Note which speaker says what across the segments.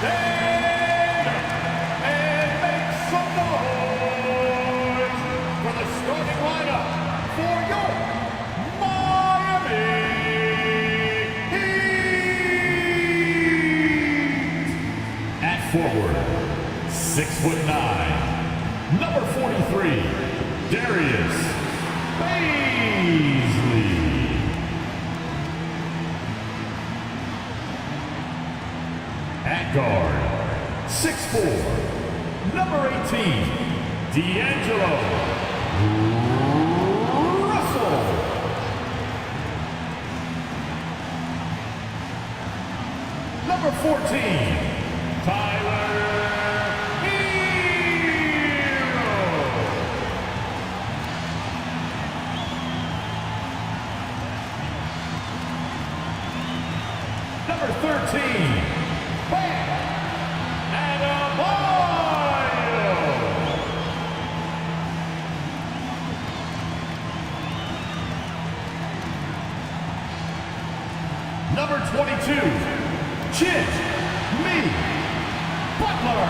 Speaker 1: Stand up and make some noise for the starting lineup for your Miami Heat. At forward, 6'9", number 43, Darius Baisley. At guard, 6'4", number 18, D'Angelo Russell. Number 14, Tyler Hero. Number 13, Bam Adebayo. Number 22, Jimmy Butler.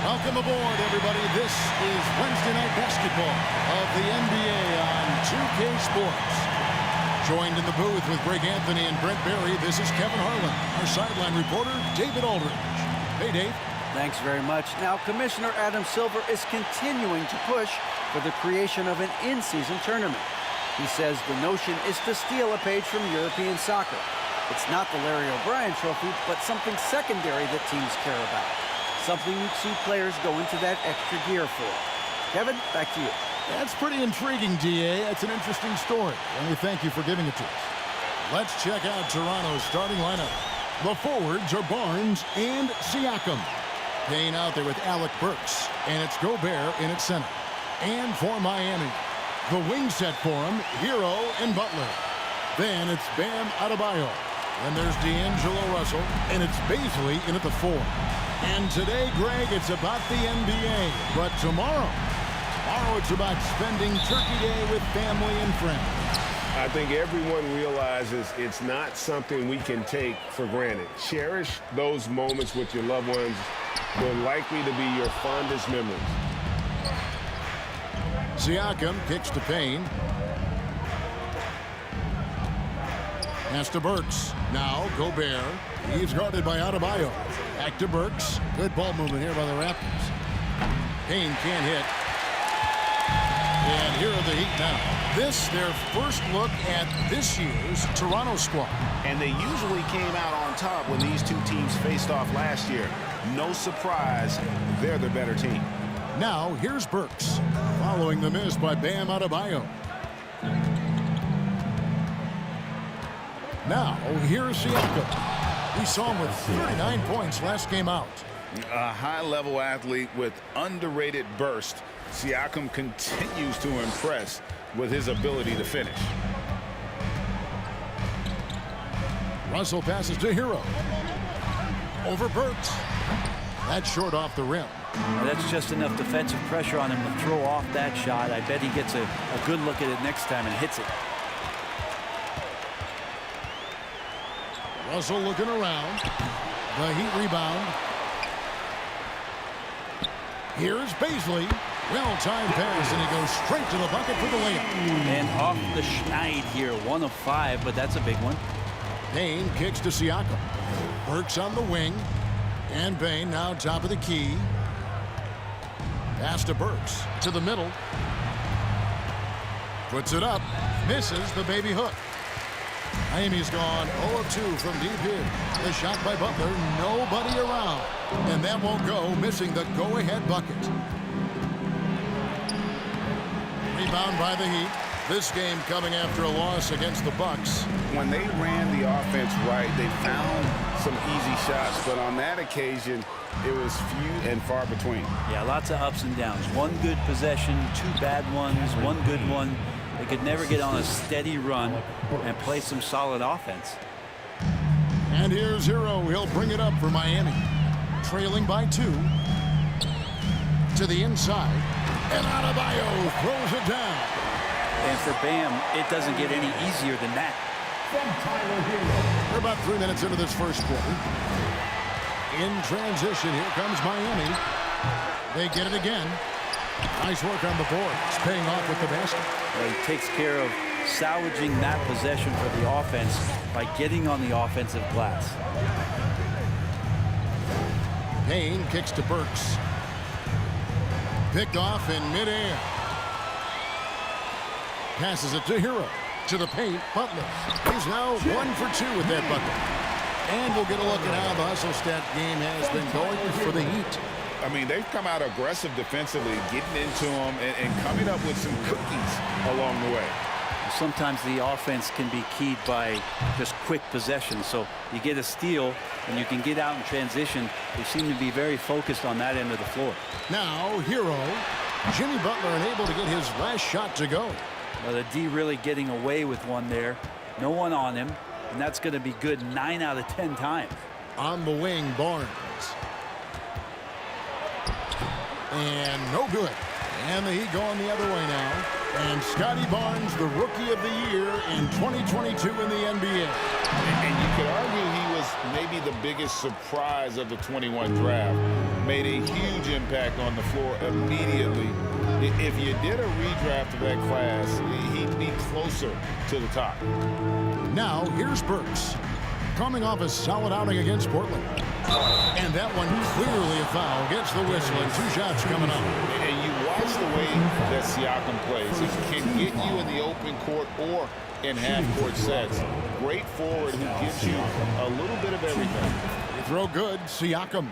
Speaker 2: Welcome aboard, everybody. This is Wednesday Night Basketball of the NBA on 2K Sports. Joined in the booth with Greg Anthony and Brent Berry, this is Kevin Harlan. Our sideline reporter, David Aldridge. Hey, Dave.
Speaker 3: Thanks very much. Now, Commissioner Adam Silver is continuing to push for the creation of an in-season tournament. He says the notion is to steal a page from European soccer. It's not the Larry O'Brien Trophy, but something secondary that teams care about. Something you'd see players go into that extra gear for. Kevin, back to you.
Speaker 2: That's pretty intriguing, DA. That's an interesting story. And we thank you for giving it to us. Let's check out Toronto's starting lineup. The forwards are Barnes and Siakam. Payne out there with Alec Burks. And it's Gobert in at center. And for Miami, the wing set for him, Hero and Butler. Then it's Bam Adebayo. Then there's D'Angelo Russell. And it's Baisley in at the 4. And today, Greg, it's about the NBA. But tomorrow it's about spending Turkey Day with family and friends.
Speaker 4: I think everyone realizes it's not something we can take for granted. Cherish those moments with your loved ones. They're likely to be your fondest memories.
Speaker 2: Siakam kicks to Payne. Pass to Burks. Now Gobert. He's guarded by Adebayo. Back to Burks. Good ball movement here by the Raptors. Payne can't hit. And here are the Heat now. This, their first look at this year's Toronto squad.
Speaker 5: And they usually came out on top when these two teams faced off last year. No surprise, they're the better team.
Speaker 2: Now, here's Burks, following the miss by Bam Adebayo. Now, here's Siakam. We saw him with 39 points last game out.
Speaker 5: A high-level athlete with underrated burst. Siakam continues to impress with his ability to finish.
Speaker 2: Russell passes to Hero. Over Burks. That's short off the rim.
Speaker 3: Well, that's just enough defensive pressure on him to throw off that shot. I bet he gets a good look at it next time and hits it.
Speaker 2: Russell looking around. The Heat rebound. Here's Baisley. Well-timed pass, and he goes straight to the bucket for the layup.
Speaker 3: And off the schneid here, 1 of 5, but that's a big one.
Speaker 2: Payne kicks to Siakam. Burks on the wing. And Payne now top of the key. Pass to Burks. To the middle. Puts it up. Misses the baby hook. Miami's gone 0 of 2 from deep here. The shot by Butler. Nobody around. And that won't go, missing the go-ahead bucket. Rebound by the Heat. This game coming after a loss against the Bucks.
Speaker 5: When they ran the offense right, they found some easy shots, but on that occasion, it was few and far between.
Speaker 3: Yeah, lots of ups and downs. One good possession, 2 bad ones, 1 good one. They could never get on a steady run and play some solid offense.
Speaker 2: And here's Hero. He'll bring it up for Miami. Trailing by 2. To the inside. And Adebayo throws it down.
Speaker 3: And for Bam, it doesn't get any easier than that.
Speaker 1: From Tyler Hero.
Speaker 2: We're about 3 minutes into this first quarter. In transition, here comes Miami. They get it again. Nice work on the board. It's paying off with the basket.
Speaker 3: Well, he takes care of salvaging that possession for the offense by getting on the offensive glass.
Speaker 2: Payne kicks to Burks. Picked off in midair. Passes it to Hero. To the paint, Butler. He's now 1 for 2 with that bucket. And we'll get a look at how the hustle stat game has been going for the Heat.
Speaker 5: I mean, they've come out aggressive defensively, getting into them and coming up with some cookies along the way.
Speaker 3: Sometimes the offense can be keyed by just quick possession. So you get a steal and you can get out in transition. They seem to be very focused on that end of the floor.
Speaker 2: Now, Hero. Jimmy Butler unable to get his last shot to go.
Speaker 3: Well, the D really getting away with one there. No one on him. And that's going to be good 9 out of 10 times.
Speaker 2: On the wing, Barnes. And no good. And the Heat going the other way now. And Scotty Barnes, the Rookie of the Year in 2022 in the NBA.
Speaker 5: And you could argue he was maybe the biggest surprise of the 21 draft. Made a huge impact on the floor immediately. If you did a redraft of that class, he'd be closer to the top.
Speaker 2: Now, here's Burks. Coming off a solid outing against Portland. And that one clearly a foul. Gets the whistle and 2 shots coming up.
Speaker 5: And you watch the way that Siakam plays. He can get you in the open court or in half-court sets. Great forward who gives you a little bit of everything.
Speaker 2: You throw good, Siakam.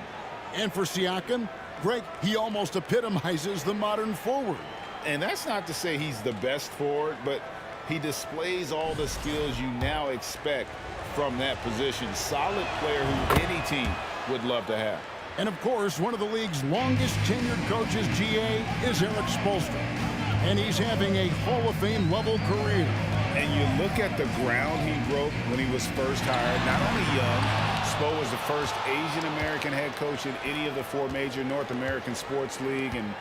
Speaker 2: And for Siakam, Greg, he almost epitomizes the modern forward.
Speaker 5: And that's not to say he's the best forward, but he displays all the skills you now expect from that position. Solid player who any team would love to have.
Speaker 2: And of course, one of the league's longest tenured coaches, GA, is Eric Spoelstra. And he's having a Hall of Fame level career.
Speaker 5: And you look at the ground he broke when he was first hired. Not only young, Spo was the first Asian American head coach in any of the 4 major North American sports league and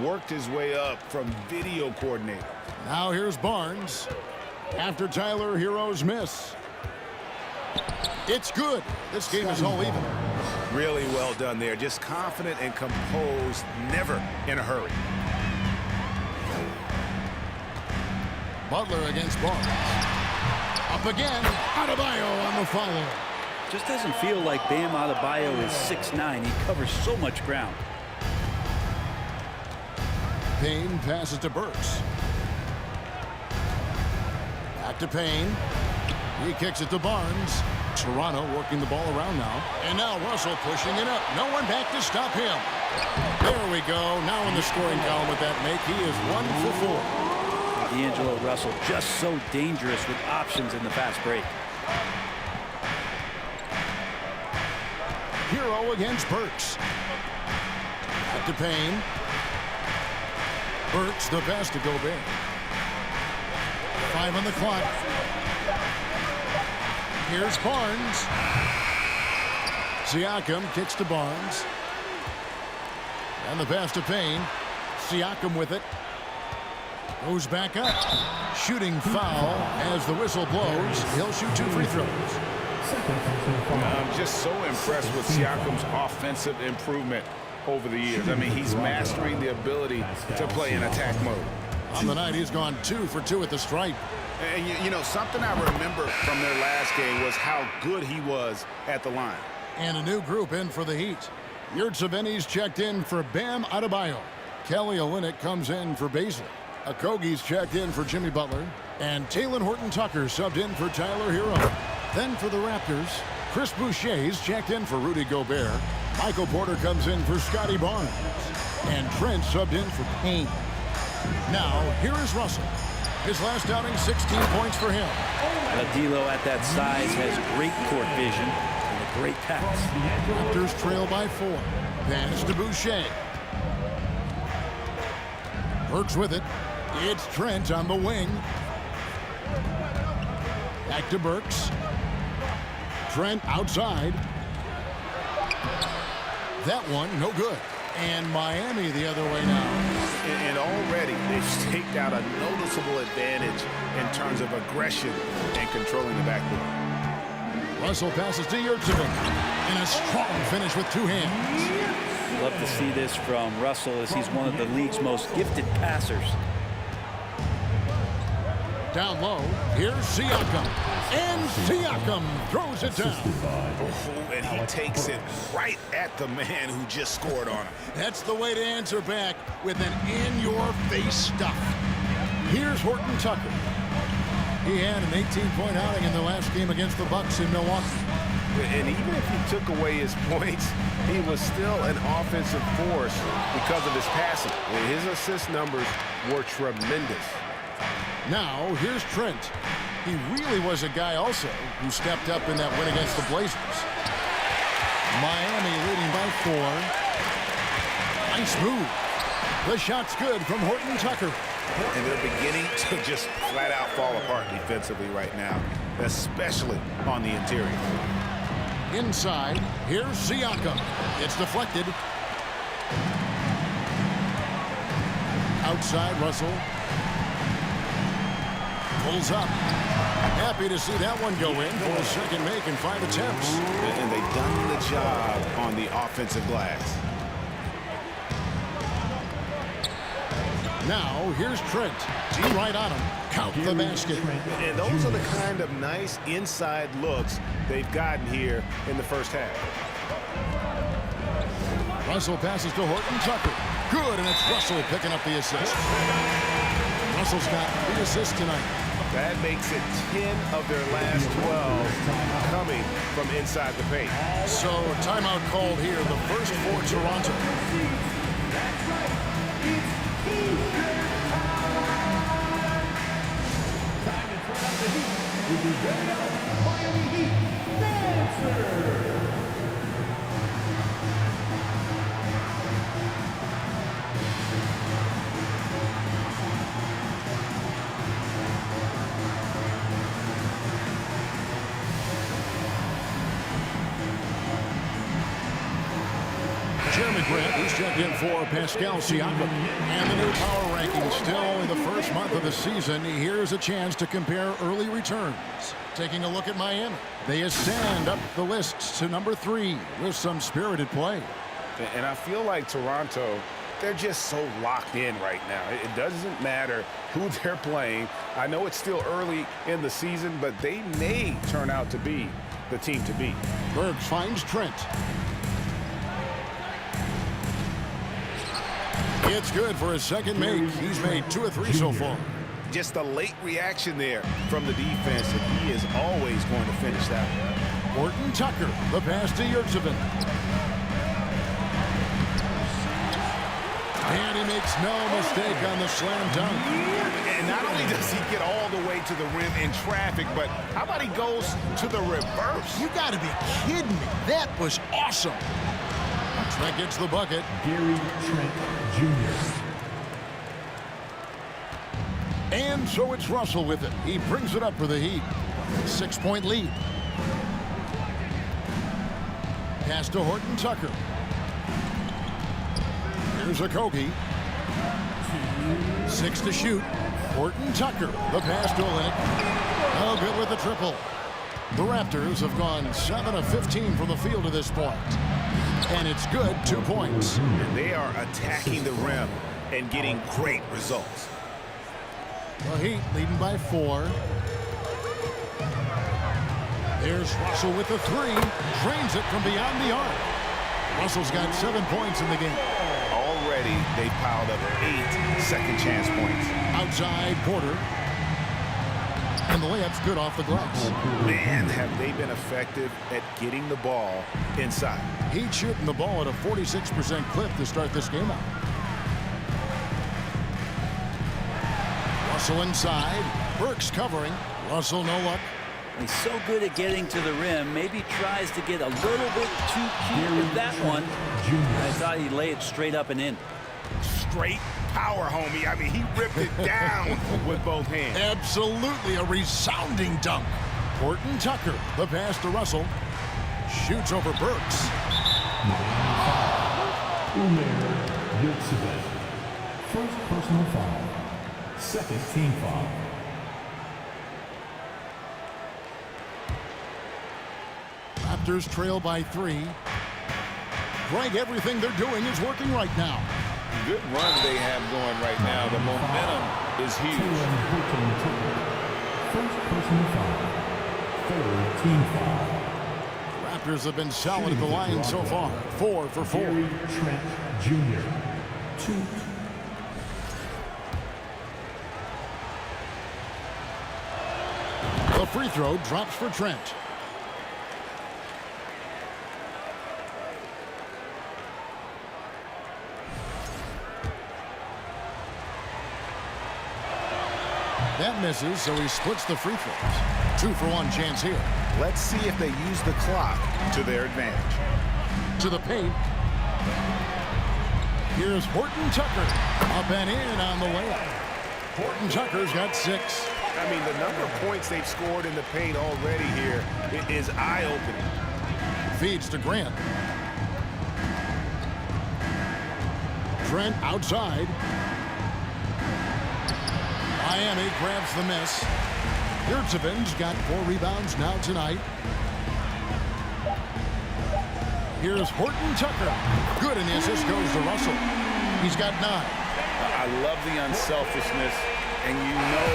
Speaker 5: worked his way up from video coordinator.
Speaker 2: Now here's Barnes. After Tyler Hero's miss. It's good. This game is all even.
Speaker 5: Really well done there. Just confident and composed, never in a hurry.
Speaker 2: Butler against Barnes. Up again. Adebayo on the follow.
Speaker 3: Just doesn't feel like Bam Adebayo is 6'9". He covers so much ground.
Speaker 2: Payne passes to Burks. Back to Payne. He kicks it to Barnes. Toronto working the ball around now. And now Russell pushing it up. No one back to stop him. There we go. Now in the scoring column with that make. He is 1 for 4.
Speaker 3: D'Angelo Russell just so dangerous with options in the fast break.
Speaker 2: Hero against Burks. Back to Payne. Burks the pass to Gobert. 5 on the clock. Here's Barnes. Siakam kicks to Barnes. And the pass to Payne. Siakam with it. Goes back up. Shooting foul as the whistle blows. He'll shoot 2 free throws.
Speaker 5: I'm just so impressed with Siakam's offensive improvement over the years. I mean, he's mastering the ability to play in attack mode.
Speaker 2: On the night, he's gone 2 for 2 at the stripe.
Speaker 5: And, you know, something I remember from their last game was how good he was at the line.
Speaker 2: And a new group in for the Heat. Yurtseven's checked in for Bam Adebayo. Kelly Olynyk comes in for Baisley. Okogie's checked in for Jimmy Butler. And Talen Horton-Tucker subbed in for Tyler Hero. Then for the Raptors, Chris Boucher's checked in for Rudy Gobert. Michael Porter comes in for Scotty Barnes. And Trent subbed in for Payne. Now, here is Russell. His last outing, 16 points for him.
Speaker 3: D'Lo at that size has great court vision and a great pass.
Speaker 2: Raptors trail by 4. Pass to Boucher. Burks with it. It's Trent on the wing. Back to Burks. Trent outside. That one, no good. And Miami the other way now.
Speaker 5: And already they've staked out a noticeable advantage in terms of aggression and controlling the backboard.
Speaker 2: Russell passes to Yurtseven. And a strong finish with two hands.
Speaker 3: Love to see this from Russell as he's one of the league's most gifted passers.
Speaker 2: Down low, here's Siakam. And Siakam throws it down.
Speaker 5: Oh, and he takes it right at the man who just scored on him.
Speaker 2: That's the way to answer back with an in-your-face stuff. Here's Horton Tucker. He had an 18-point outing in the last game against the Bucks in Milwaukee.
Speaker 4: And even if he took away his points, he was still an offensive force because of his passing. And his assist numbers were tremendous.
Speaker 2: Now, here's Trent. He really was a guy also who stepped up in that win against the Blazers. Miami leading by 4. Nice move. The shot's good from Horton Tucker.
Speaker 5: And they're beginning to just flat out fall apart defensively right now, especially on the interior.
Speaker 2: Inside, here's Siakam. It's deflected. Outside, Russell. Pulls up. Happy to see that one go in for a second make in 5 attempts.
Speaker 5: And they've done the job on the offensive glass.
Speaker 2: Now, here's Trent. Team right on him. Count the basket.
Speaker 4: And those are the kind of nice inside looks they've gotten here in the first half.
Speaker 2: Russell passes to Horton Tucker. Good, and it's Russell picking up the assist. Russell's got 3 assists tonight.
Speaker 4: That makes it 10 of their last 12 coming from inside the paint.
Speaker 2: So, timeout called here, the first for Toronto.
Speaker 1: Time to turn up the heat with the very own Miami Heat Dancer.
Speaker 2: Jeremy Grant, who's checked in for Pascal Siakam. And the new power ranking still only the first month of the season. Here's a chance to compare early returns. Taking a look at Miami. They ascend up the list to number 3 with some spirited play.
Speaker 4: And I feel like Toronto, they're just so locked in right now. It doesn't matter who they're playing. I know it's still early in the season, but they may turn out to be the team to beat.
Speaker 2: Bergs finds Trent. It's good for his second make. He's made 2 of 3 so far.
Speaker 5: Just a late reaction there from the defense, and he is always going to finish that one.
Speaker 2: Horton Tucker, the pass to Yurtseven. And he makes no mistake on the slam dunk.
Speaker 5: And not only does he get all the way to the rim in traffic, but how about he goes to the reverse?
Speaker 2: You got to be kidding me. That was awesome. Trent gets the bucket.
Speaker 1: Gary Trent Jr.
Speaker 2: And so it's Russell with it. He brings it up for the Heat. 6-point lead. Pass to Horton Tucker. Here's a Kogi. 6 to shoot. Horton Tucker. The pass to Olynyk. Oh, good with the triple. The Raptors have gone 7 of 15 from the field to this point. And it's good, 2 points.
Speaker 5: And they are attacking the rim and getting great results.
Speaker 2: The Heat leading by 4. There's Russell with the 3. Drains it from beyond the arc. Russell's got 7 points in the game.
Speaker 5: Already, they've piled up 8 second chance points.
Speaker 2: Outside Porter. And the layup's good off the glass.
Speaker 5: Man, have they been effective at getting the ball inside.
Speaker 2: Heat shooting the ball at a 46% clip to start this game out. Russell inside. Burks covering. Russell no luck.
Speaker 3: He's so good at getting to the rim. Maybe tries to get a little bit too cute with that one. I thought he'd lay it straight up and in.
Speaker 5: Straight power, homie. I mean, he ripped it down with both hands.
Speaker 2: Absolutely a resounding dunk. Horton Tucker, the pass to Russell. Shoots over Burks.
Speaker 1: First personal foul. Second team foul.
Speaker 2: Raptors trail by 3. Greg, everything they're doing is working right now.
Speaker 5: Good run they have going right now. The momentum is huge.
Speaker 1: First personal foul. Third team foul.
Speaker 2: Raptors have been solid at the line so far. 4 for 4.
Speaker 1: Gary Trent Jr. 2.
Speaker 2: The free throw drops for Trent. That misses, so he splits the free throws. 2 for 1 chance here.
Speaker 5: Let's see if they use the clock to their advantage.
Speaker 2: To the paint. Here's Horton Tucker. Up and in on the layup. Horton Tucker's got 6.
Speaker 4: I mean, the number of points they've scored in the paint already here is eye-opening.
Speaker 2: Feeds to Grant. Trent outside. Miami grabs the miss. Yurtseven's got 4 rebounds now tonight. Here's Horton Tucker. Good, and the assist goes to Russell. He's got 9.
Speaker 5: I love the unselfishness, and you know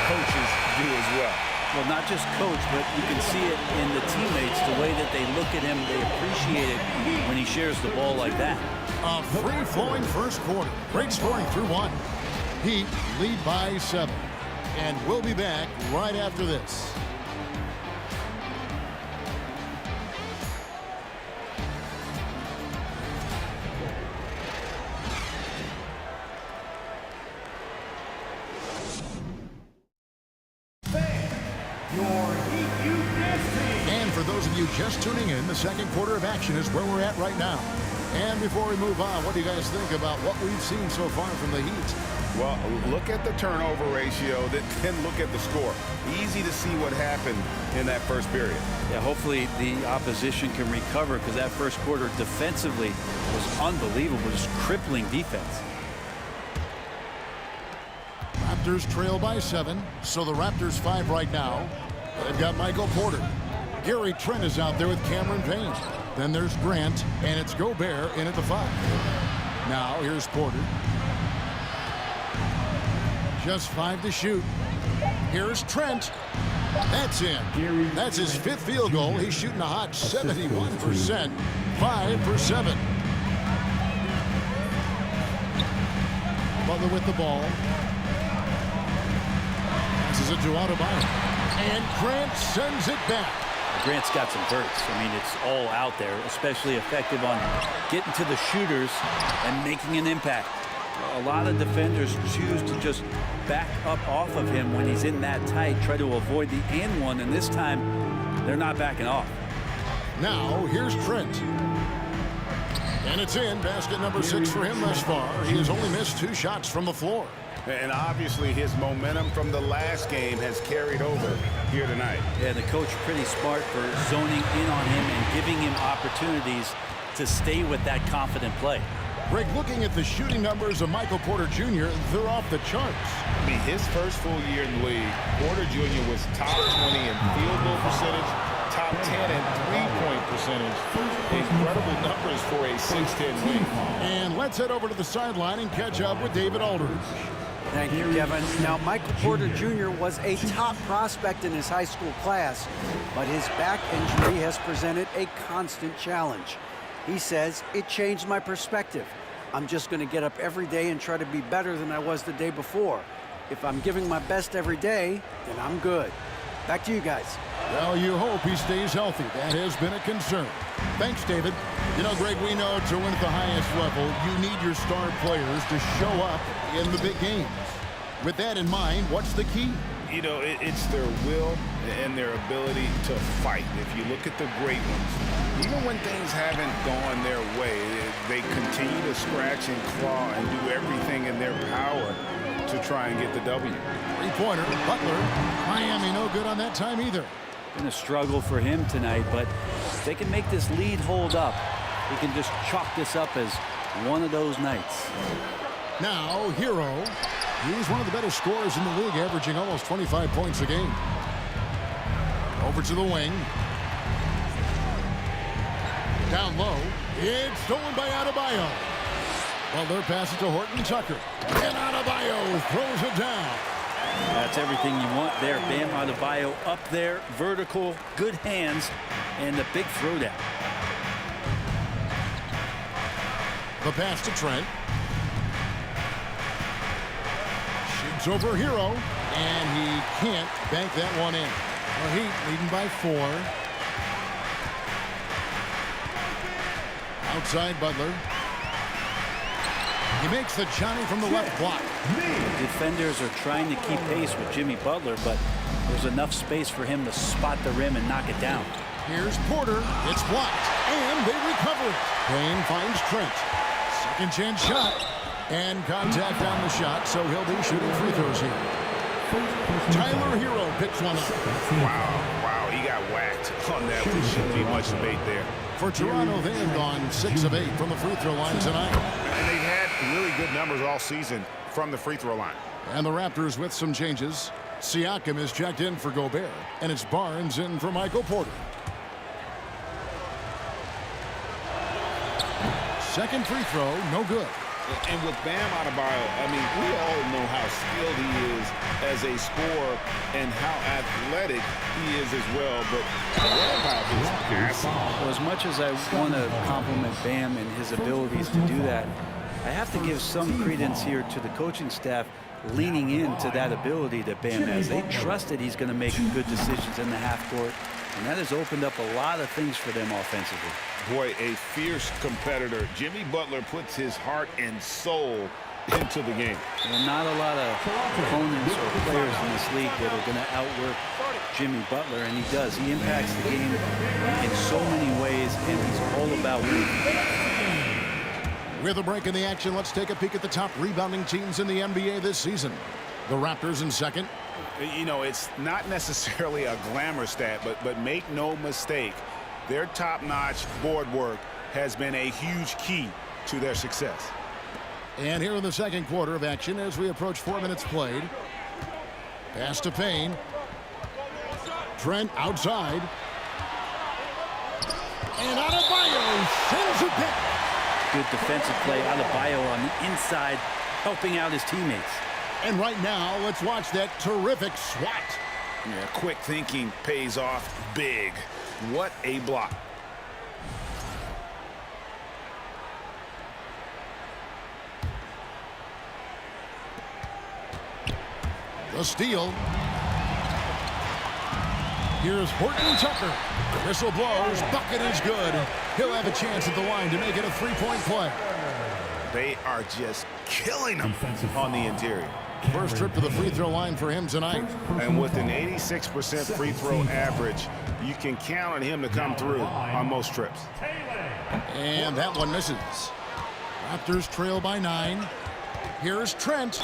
Speaker 5: coaches do as well.
Speaker 3: Well, not just coach, but you can see it in the teammates, the way that they look at him. They appreciate it when he shares the ball like that.
Speaker 2: A free-flowing first quarter. Great scoring through 1. Heat lead by 7. And we'll be back right after this. And for those of you just tuning in, the second quarter of action is where we're at right now. And before we move on, what do you guys think about what we've seen so far from the Heat?
Speaker 4: Well, look at the turnover ratio, then look at the score. Easy to see what happened in that first period.
Speaker 3: Yeah, hopefully the opposition can recover, because that first quarter defensively was unbelievable, just crippling defense.
Speaker 2: Raptors trail by 7, so the Raptors 5 right now. They've got Michael Porter. Gary Trent is out there with Cameron Payne. Then there's Grant, and it's Gobert in at the 5. Now here's Porter. Just 5 to shoot. Here's Trent. That's in. That's his 5th field goal. He's shooting a hot 71%. 5 for 7. Butler with the ball. Passes it to Adebayo. And Grant sends it back.
Speaker 3: Grant's got some bursts. I mean, it's all out there, especially effective on getting to the shooters and making an impact. A lot of defenders choose to just back up off of him when he's in that tight, try to avoid the and one, and this time they're not backing off.
Speaker 2: Now here's Trent. And it's in. Basket number 6 for him thus far. He has only missed 2 shots from the floor.
Speaker 4: And obviously his momentum from the last game has carried over here tonight.
Speaker 3: Yeah, the coach pretty smart for zoning in on him and giving him opportunities to stay with that confident play.
Speaker 2: Greg, looking at the shooting numbers of Michael Porter Jr., they're off the charts.
Speaker 5: I mean, his first full year in the league, Porter Jr. was top 20 in field goal percentage, top 10 in three-point percentage. Incredible numbers for a 6'10 wing.
Speaker 2: And let's head over to the sideline and catch up with David Aldridge.
Speaker 3: Thank you, Kevin. Now, Michael Porter Jr. was a top prospect in his high school class, but his back injury has presented a constant challenge. He says, it changed my perspective. I'm just going to get up every day and try to be better than I was the day before. If I'm giving my best every day, then I'm good. Back to you guys.
Speaker 2: Well, you hope he stays healthy. That has been a concern. Thanks, David. You know, Greg, we know to win at the highest level, you need your star players to show up in the big games. With that in mind, what's the key?
Speaker 4: You know, it's their will and their ability to fight. If you look at the great ones, even when things haven't gone their way, they continue to scratch and claw and do everything in their power to try and get the W.
Speaker 2: Three-pointer, Butler. Miami no good on that time either.
Speaker 3: Been a struggle for him tonight, but if they can make this lead hold up, he can just chalk this up as one of those nights.
Speaker 2: Now, Hero. He's one of the better scorers in the league, averaging almost 25 points a game. Over to the wing. Down low. It's stolen by Adebayo. Butler passes to Horton Tucker. And Adebayo throws it down.
Speaker 3: That's everything you want there. Bam Adebayo up there, vertical, good hands, and the big throwdown.
Speaker 2: The pass to Trent. Shoots over Hero, and he can't bank that one in. The Heat leading by 4. Outside Butler. He makes the Johnny from the left block.
Speaker 3: Defenders are trying to keep pace with Jimmy Butler, but there's enough space for him to spot the rim and knock it down.
Speaker 2: Here's Porter. It's blocked, and they recover it. Payne finds Trent. Second chance shot, and contact on the shot, so he'll be shooting free throws here. Tyler Hero picks one up.
Speaker 4: Wow, he got whacked on that. There shouldn't be much debate there.
Speaker 2: For Toronto, they have gone 6 of 8 from the free throw line tonight.
Speaker 4: And they've had really good numbers all season from the free throw line.
Speaker 2: And the Raptors with some changes. Siakam is checked in for Gobert, and it's Barnes in for Michael Porter. Second free throw, no good.
Speaker 5: And with Bam Adebayo, I mean, we all know how skilled he is as a scorer and how athletic he is as well. But what about his passing?
Speaker 3: Well, as much as I want to compliment Bam and his abilities to do that, I have to give some credence here to the coaching staff leaning into that ability that Bam has. They trust that he's going to make good decisions in the half court, and that has opened up a lot of things for them offensively.
Speaker 5: Boy, a fierce competitor. Jimmy Butler puts his heart and soul into the game.
Speaker 3: And not a lot of opponents or players in this league that are going to outwork Jimmy Butler, and he does. He impacts the game in so many ways, and he's all about winning.
Speaker 2: With a break in the action, let's take a peek at the top rebounding teams in the NBA this season. The Raptors in second.
Speaker 4: You know, it's not necessarily a glamour stat, but make no mistake, their top-notch board work has been a huge key to their success.
Speaker 2: And here in the second quarter of action as we approach 4 minutes played. Pass to Payne. Trent outside. And Adebayo sends it back.
Speaker 3: Good defensive play. Adebayo on the inside, helping out his teammates.
Speaker 2: And right now, let's watch that terrific swat.
Speaker 4: Yeah, quick thinking pays off big. What a block.
Speaker 2: The steal. Here's Horton Tucker. Whistle blows. Bucket is good. He'll have a chance at the line to make it a three-point play.
Speaker 4: They are just killing them on the interior.
Speaker 2: First trip to the free throw line for him tonight.
Speaker 4: And with an 86% free throw average, you can count on him to come through on most trips.
Speaker 2: And that one misses. Raptors trail by 9. Here's Trent.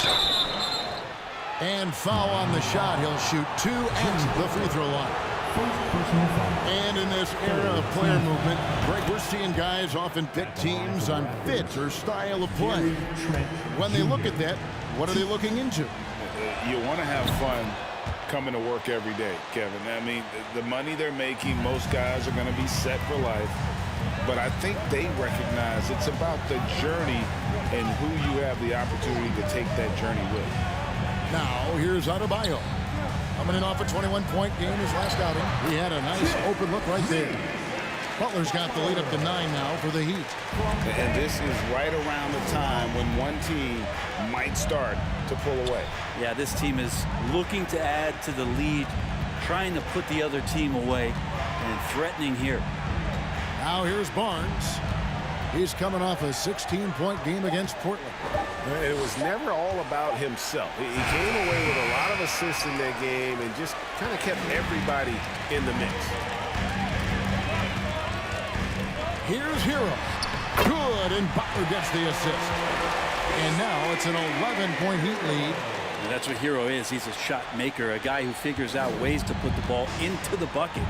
Speaker 2: And foul on the shot. He'll shoot 2 at the free throw line. And in this era of player movement, Greg, we're seeing guys often pick teams on fit or style of play. When they look at that, what are they looking into?
Speaker 5: You want to have fun coming to work every day, Kevin. I mean, the money they're making, most guys are going to be set for life. But I think they recognize it's about the journey and who you have the opportunity to take that journey with.
Speaker 2: Now, here's Adebayo. Coming in off a 21-point game his last outing. He had a nice open look right there. Butler's got the lead up to 9 now for the Heat.
Speaker 5: And this is right around the time when one team might start to pull away.
Speaker 3: Yeah, this team is looking to add to the lead, trying to put the other team away, and threatening here.
Speaker 2: Now here's Barnes. He's coming off a 16-point game against Portland.
Speaker 4: It was never all about himself. He came away with a lot of assists in that game and just kind of kept everybody in the mix.
Speaker 2: Here's Hero. Good, and Butler gets the assist. And now it's an 11-point Heat lead.
Speaker 3: And that's what Hero is. He's a shot maker, a guy who figures out ways to put the ball into the bucket.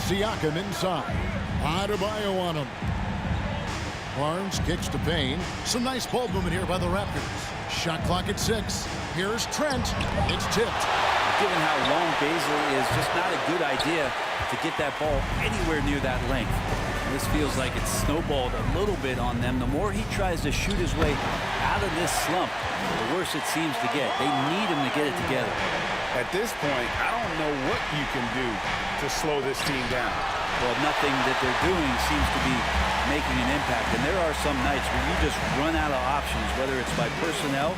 Speaker 3: Siakam
Speaker 2: inside. Adebayo on him. Barnes kicks to Payne. Some nice ball movement here by the Raptors. Shot clock at 6. Here's Trent. It's tipped.
Speaker 3: Given how long Baisley is, just not a good idea to get that ball anywhere near that length. This feels like it's snowballed a little bit on them. The more he tries to shoot his way out of this slump, the worse it seems to get. They need him to get it together.
Speaker 4: At this point, I don't know what you can do to slow this team down.
Speaker 3: Well, nothing that they're doing seems to be making an impact. And there are some nights where you just run out of options, whether it's by personnel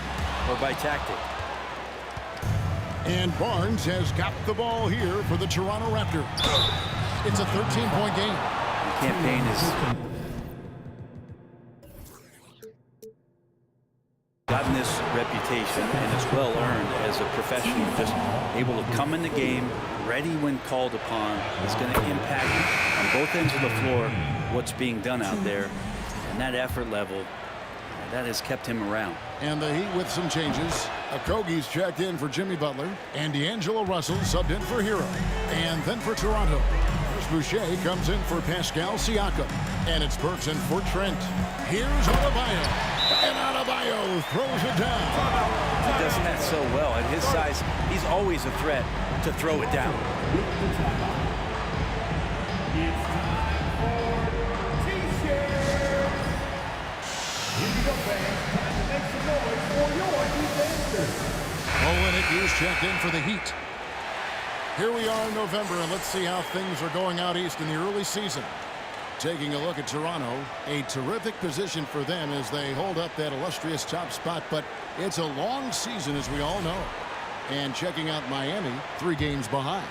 Speaker 3: or by tactic.
Speaker 2: And Barnes has got the ball here for the Toronto Raptors. It's a 13-point game.
Speaker 3: The campaign is gotten this reputation, and it's well earned as a professional. Just able to come in the game, ready when called upon. It's going to impact on both ends of the floor what's being done out there. And that effort level, that has kept him around.
Speaker 2: And the Heat with some changes. Okogie's checked in for Jimmy Butler. And D'Angelo Russell subbed in for Hero. And then for Toronto, Boucher comes in for Pascal Siakam. And it's Burks in for Trent. Here's Adebayo. And Adebayo throws it down.
Speaker 3: He does that so well. At his size, he's always a threat to throw it down.
Speaker 1: It's time for T-shirts. Here you go, fans. Time to make some noise for your defenders.
Speaker 2: Olenek is checked in for the Heat. Here we are in November, and let's see how things are going out east in the early season. Taking a look at Toronto, a terrific position for them as they hold up that illustrious top spot, but it's a long season, as we all know. And checking out Miami, 3 games behind.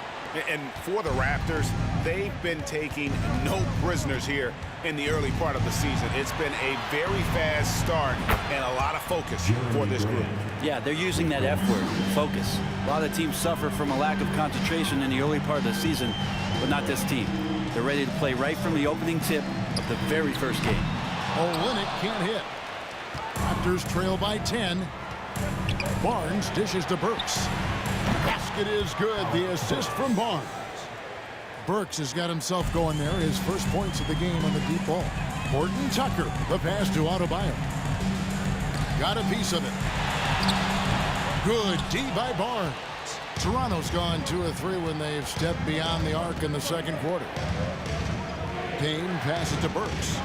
Speaker 4: And for the Raptors, they've been taking no prisoners here in the early part of the season. It's been a very fast start and a lot of focus for this group.
Speaker 3: Yeah, they're using that F word, focus. A lot of teams suffer from a lack of concentration in the early part of the season, but not this team. They're ready to play right from the opening tip of the very first game.
Speaker 2: Olenek can't hit. Raptors trail by 10. Barnes dishes to Burks. Basket is good. The assist from Barnes. Burks has got himself going there. His first points of the game on the deep ball. Horton Tucker, the pass to Adebayo. Got a piece of it. Good D by Barnes. Toronto's gone 2 of 3 when they've stepped beyond the arc in the second quarter. Payne passes to Burks.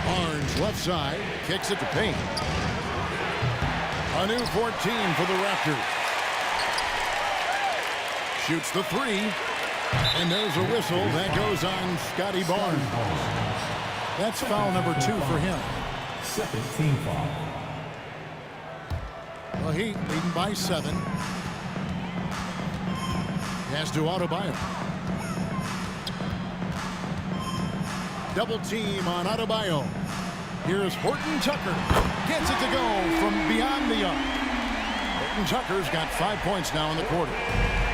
Speaker 2: Barnes left side, kicks it to Payne. A new 14 for the Raptors. Shoots the 3. And there's a whistle that goes on Scotty Barnes. That's foul number 2 for him.
Speaker 1: Second team foul.
Speaker 2: The Heat leading by 7. Pass to Adebayo. Double team on Adebayo. Here's Horton Tucker. Gets it to go from beyond the arc. Horton Tucker's got 5 points now in the quarter.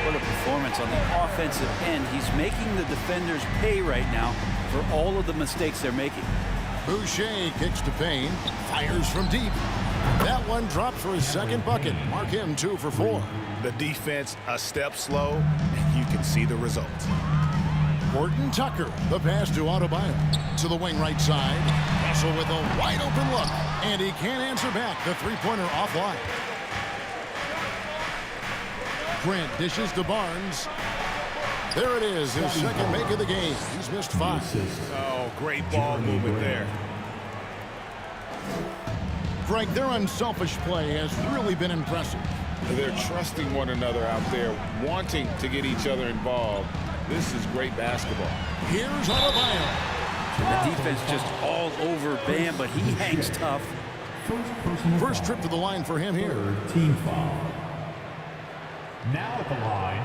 Speaker 3: What a performance on the offensive end. He's making the defenders pay right now for all of the mistakes they're making.
Speaker 2: Boucher kicks to Payne. Fires from deep. That one drops for his second bucket. Mark him 2 for 4.
Speaker 4: The defense a step slow, and you can see the results.
Speaker 2: Horton Tucker, the pass to Adebayo. To the wing right side. Russell with a wide open look. And he can't answer back. The three-pointer offline. Grant dishes to Barnes. There it is, his second make of the game. He's missed 5.
Speaker 4: Oh, great ball movement there.
Speaker 2: Frank, their unselfish play has really been impressive.
Speaker 5: They're trusting one another out there, wanting to get each other involved. This is great basketball.
Speaker 2: Here's Adebayo.
Speaker 3: The defense just all over Bam, but he hangs tough.
Speaker 2: First trip to the line for him here.
Speaker 1: Team foul. Now at the line,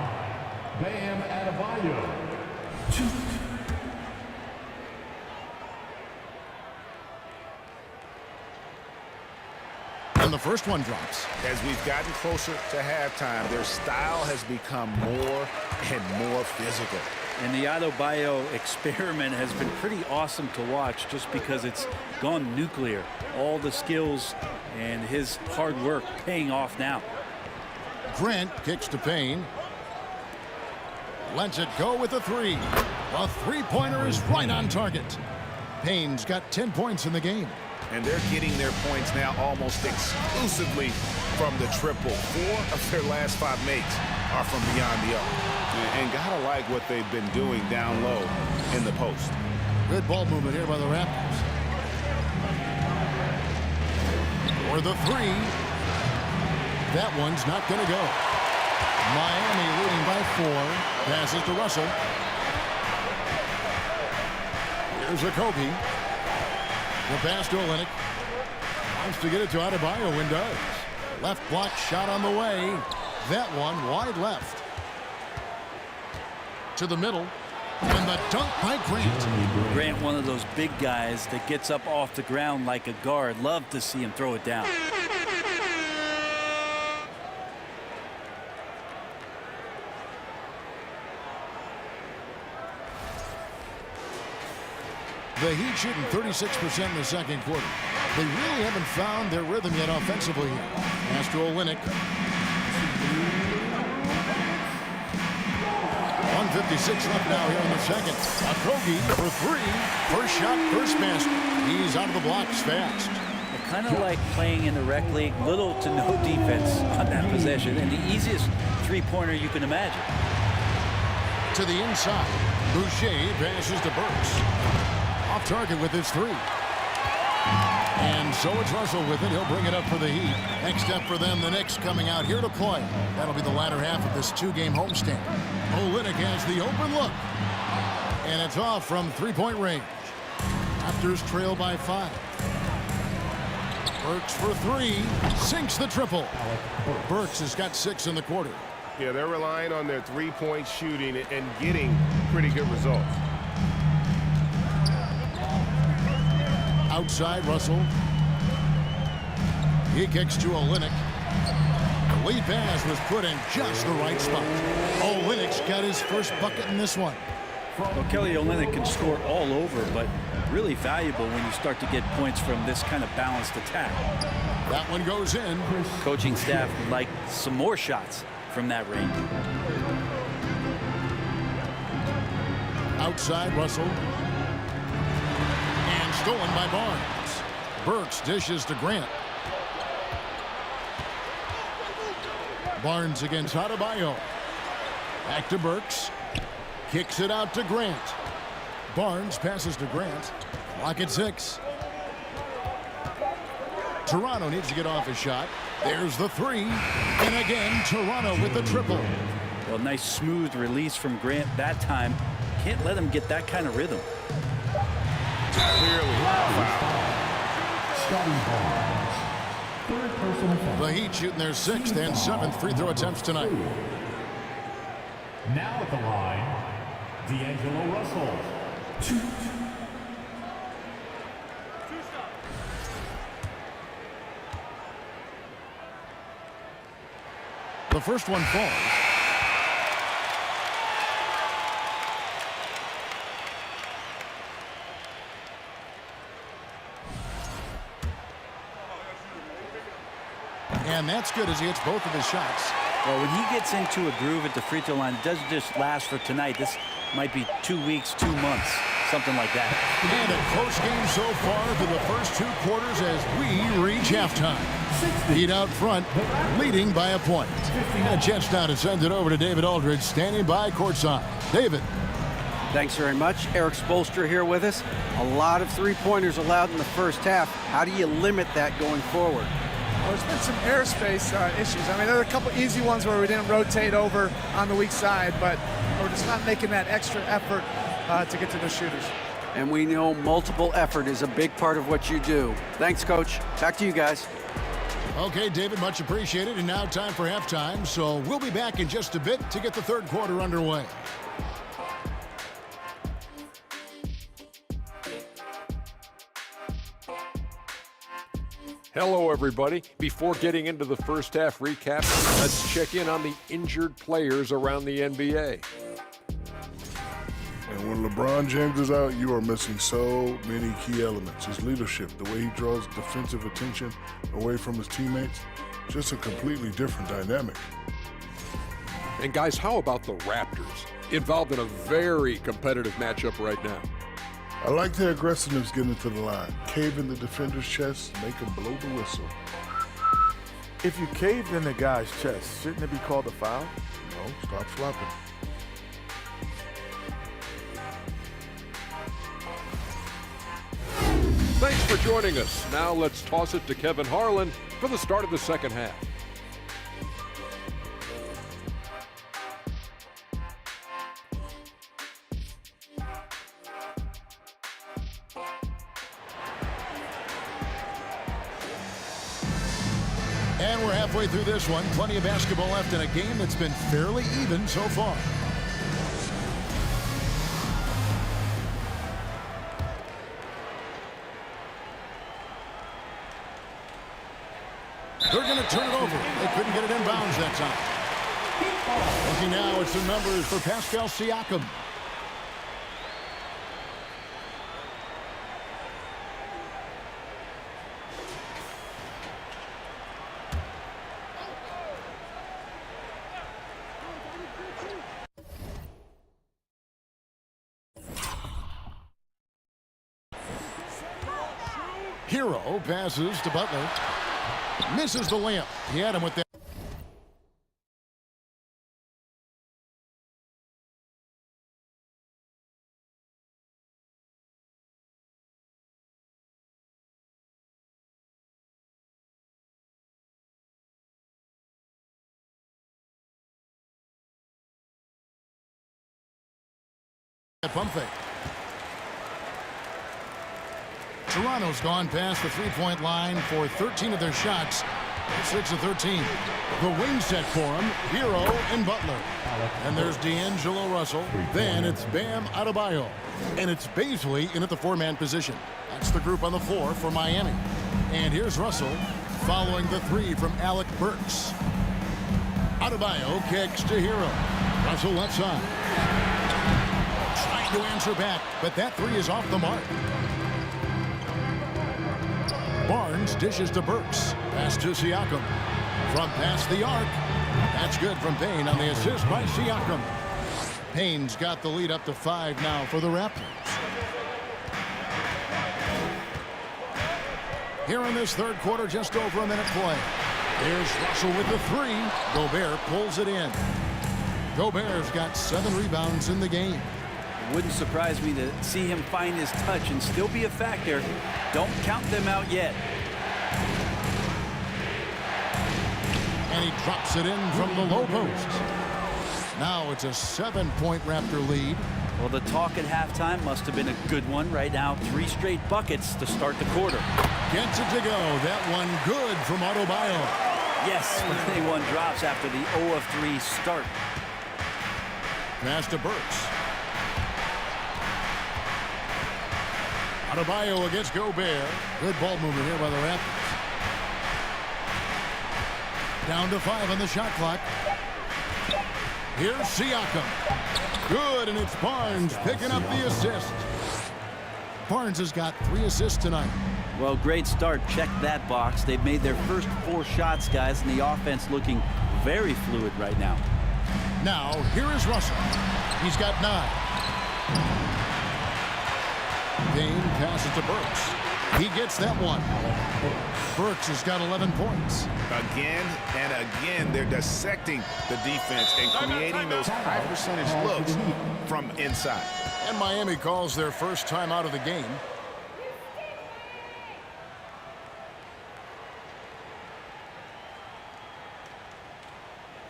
Speaker 1: Bam Adebayo.
Speaker 2: And the first one drops.
Speaker 4: As we've gotten closer to halftime, their style has become more and more physical.
Speaker 3: And the Adebayo experiment has been pretty awesome to watch just because it's gone nuclear. All the skills and his hard work paying off now.
Speaker 2: Grant kicks to Payne. Lets it go with a 3. A three-pointer is right on target. Payne's got 10 points in the game.
Speaker 4: And they're getting their points now almost exclusively from the triple. 4 of their last 5 makes are from beyond the arc. And gotta like what they've been doing down low in the post.
Speaker 2: Good ball movement here by the Raptors. For the 3. That one's not going to go. Miami leading by 4. Passes to Russell. Here's a Kobe. The pass to Olynyk. Wants to get it to Adebayo and does. Left block shot on the way. That one wide left. To the middle. And the dunk by Grant.
Speaker 6: Grant, one of those big guys that gets up off the ground like a guard. Love to see him throw it down.
Speaker 2: The Heat shooting 36% in the second quarter. They really haven't found their rhythm yet offensively here. Pass to Olynyk. 1:56 left now here in the second. Okogie for 3. First shot, first basket. He's out of the blocks fast.
Speaker 6: Kind of like playing in the rec league, little to no defense on that possession, and the easiest three-pointer you can imagine.
Speaker 2: To the inside. Boucher passes to Burks. Off target with his 3. And so it's Russell with it. He'll bring it up for the Heat. Next step for them, the Knicks coming out here to play. That'll be the latter half of this 2-game homestand. Olynyk has the open look. And it's off from 3-point range. Raptors trail by 5. Burks for 3. Sinks the triple. Burks has got 6 in the quarter.
Speaker 4: Yeah, they're relying on their 3-point shooting and getting pretty good results.
Speaker 2: Outside, Russell. He kicks to Olynyk. The lead pass was put in just the right spot. Olynyk's got his first bucket in this one.
Speaker 6: Well, Kelly Olynyk can score all over, but really valuable when you start to get points from this kind of balanced attack.
Speaker 2: That one goes in.
Speaker 6: Coaching staff would like some more shots from that range.
Speaker 2: Outside, Russell. And stolen by Barnes. Burks dishes to Grant. Barnes against Adebayo. Back to Burks. Kicks it out to Grant. Barnes passes to Grant. Clock at 6. Toronto needs to get off a shot. There's the 3. And again, Toronto with the triple.
Speaker 6: Well, nice smooth release from Grant that time. Can't let him get that kind of rhythm.
Speaker 4: Clearly foul.
Speaker 2: The Heat shooting their 6th and 7th free throw attempts tonight.
Speaker 1: Now at the line, D'Angelo Russell. 2.
Speaker 2: The first one falls. And that's good as he hits both of his shots.
Speaker 6: Well, when he gets into a groove at the free throw line, it doesn't just last for tonight. This might be 2 weeks, 2 months, something like that.
Speaker 2: And a close game so far through the first 2 quarters as we reach halftime. Heat out front, leading by a point. And a chance now to send it over to David Aldridge, standing by courtside. David.
Speaker 3: Thanks very much. Eric Spoelstra here with us. A lot of three-pointers allowed in the first half. How do you limit that going forward?
Speaker 7: Well, there's been some airspace issues. I mean, there are a couple easy ones where we didn't rotate over on the weak side, but we're just not making that extra effort to get to the shooters.
Speaker 3: And we know multiple effort is a big part of what you do. Thanks, Coach. Back to you guys.
Speaker 2: Okay, David, much appreciated. And now time for halftime, so we'll be back in just a bit to get the third quarter underway.
Speaker 8: Hello, everybody. Before getting into the first half recap, let's check in on the injured players around the NBA.
Speaker 9: And when LeBron James is out, you are missing so many key elements. His leadership, the way he draws defensive attention away from his teammates, just a completely different dynamic.
Speaker 8: And guys, how about the Raptors? Involved in a very competitive matchup right now.
Speaker 9: I like their aggressiveness getting to the line. Cave in the defender's chest, make him blow the whistle.
Speaker 10: If you caved in the guy's chest, shouldn't it be called a foul?
Speaker 9: No, stop flopping.
Speaker 8: Thanks for joining us. Now let's toss it to Kevin Harlan for the start of the second half.
Speaker 2: And we're halfway through this one. Plenty of basketball left in a game that's been fairly even so far. They're going to turn it over. They couldn't get it inbounds that time. Looking now at some numbers for Pascal Siakam. Hero passes to Butler. Misses the layup. He had him with that. Pump fake. Toronto's gone past the three-point line for 13 of their shots. 6 of 13. The wing set for him, Hero and Butler. And there's D'Angelo Russell. Then it's Bam Adebayo. And it's Baisley in at the four-man position. That's the group on the floor for Miami. And here's Russell following the three from Alec Burks. Adebayo kicks to Hero. Russell left side. Trying to answer back, but that three is off the mark. Barnes dishes to Burks. Pass to Siakam. From past the arc. That's good from Payne on the assist by Siakam. Payne's got the lead up to 5 now for the Raptors. Here in this third quarter, just over a minute play. Here's Russell with the three. Gobert pulls it in. Gobert's got 7 rebounds in the game.
Speaker 6: Wouldn't surprise me to see him find his touch and still be a factor. Don't count them out yet.
Speaker 2: And he drops it in from the low post. Now it's a 7-point Raptor lead.
Speaker 6: Well, the talk at halftime must have been a good one. Right now, 3 straight buckets to start the quarter.
Speaker 2: Gets it to go. That one good from Adebayo.
Speaker 6: Yes, finally one drops after the 0 of 3 start.
Speaker 2: Pass to Burks. Adebayo against Gobert. Good ball movement here by the Raptors. Down to 5 on the shot clock. Here's Siakam. Good, and it's Barnes picking up the assist. Barnes has got 3 assists tonight.
Speaker 6: Well, great start. Check that box. They've made their first 4 shots, guys, and the offense looking very fluid right now.
Speaker 2: Now, here is Russell. He's got 9. Payne passes to Burks. He gets that one. Burks has got 11 points.
Speaker 4: Again and again, they're dissecting the defense and creating those high percentage looks from inside.
Speaker 2: And Miami calls their first time out of the game.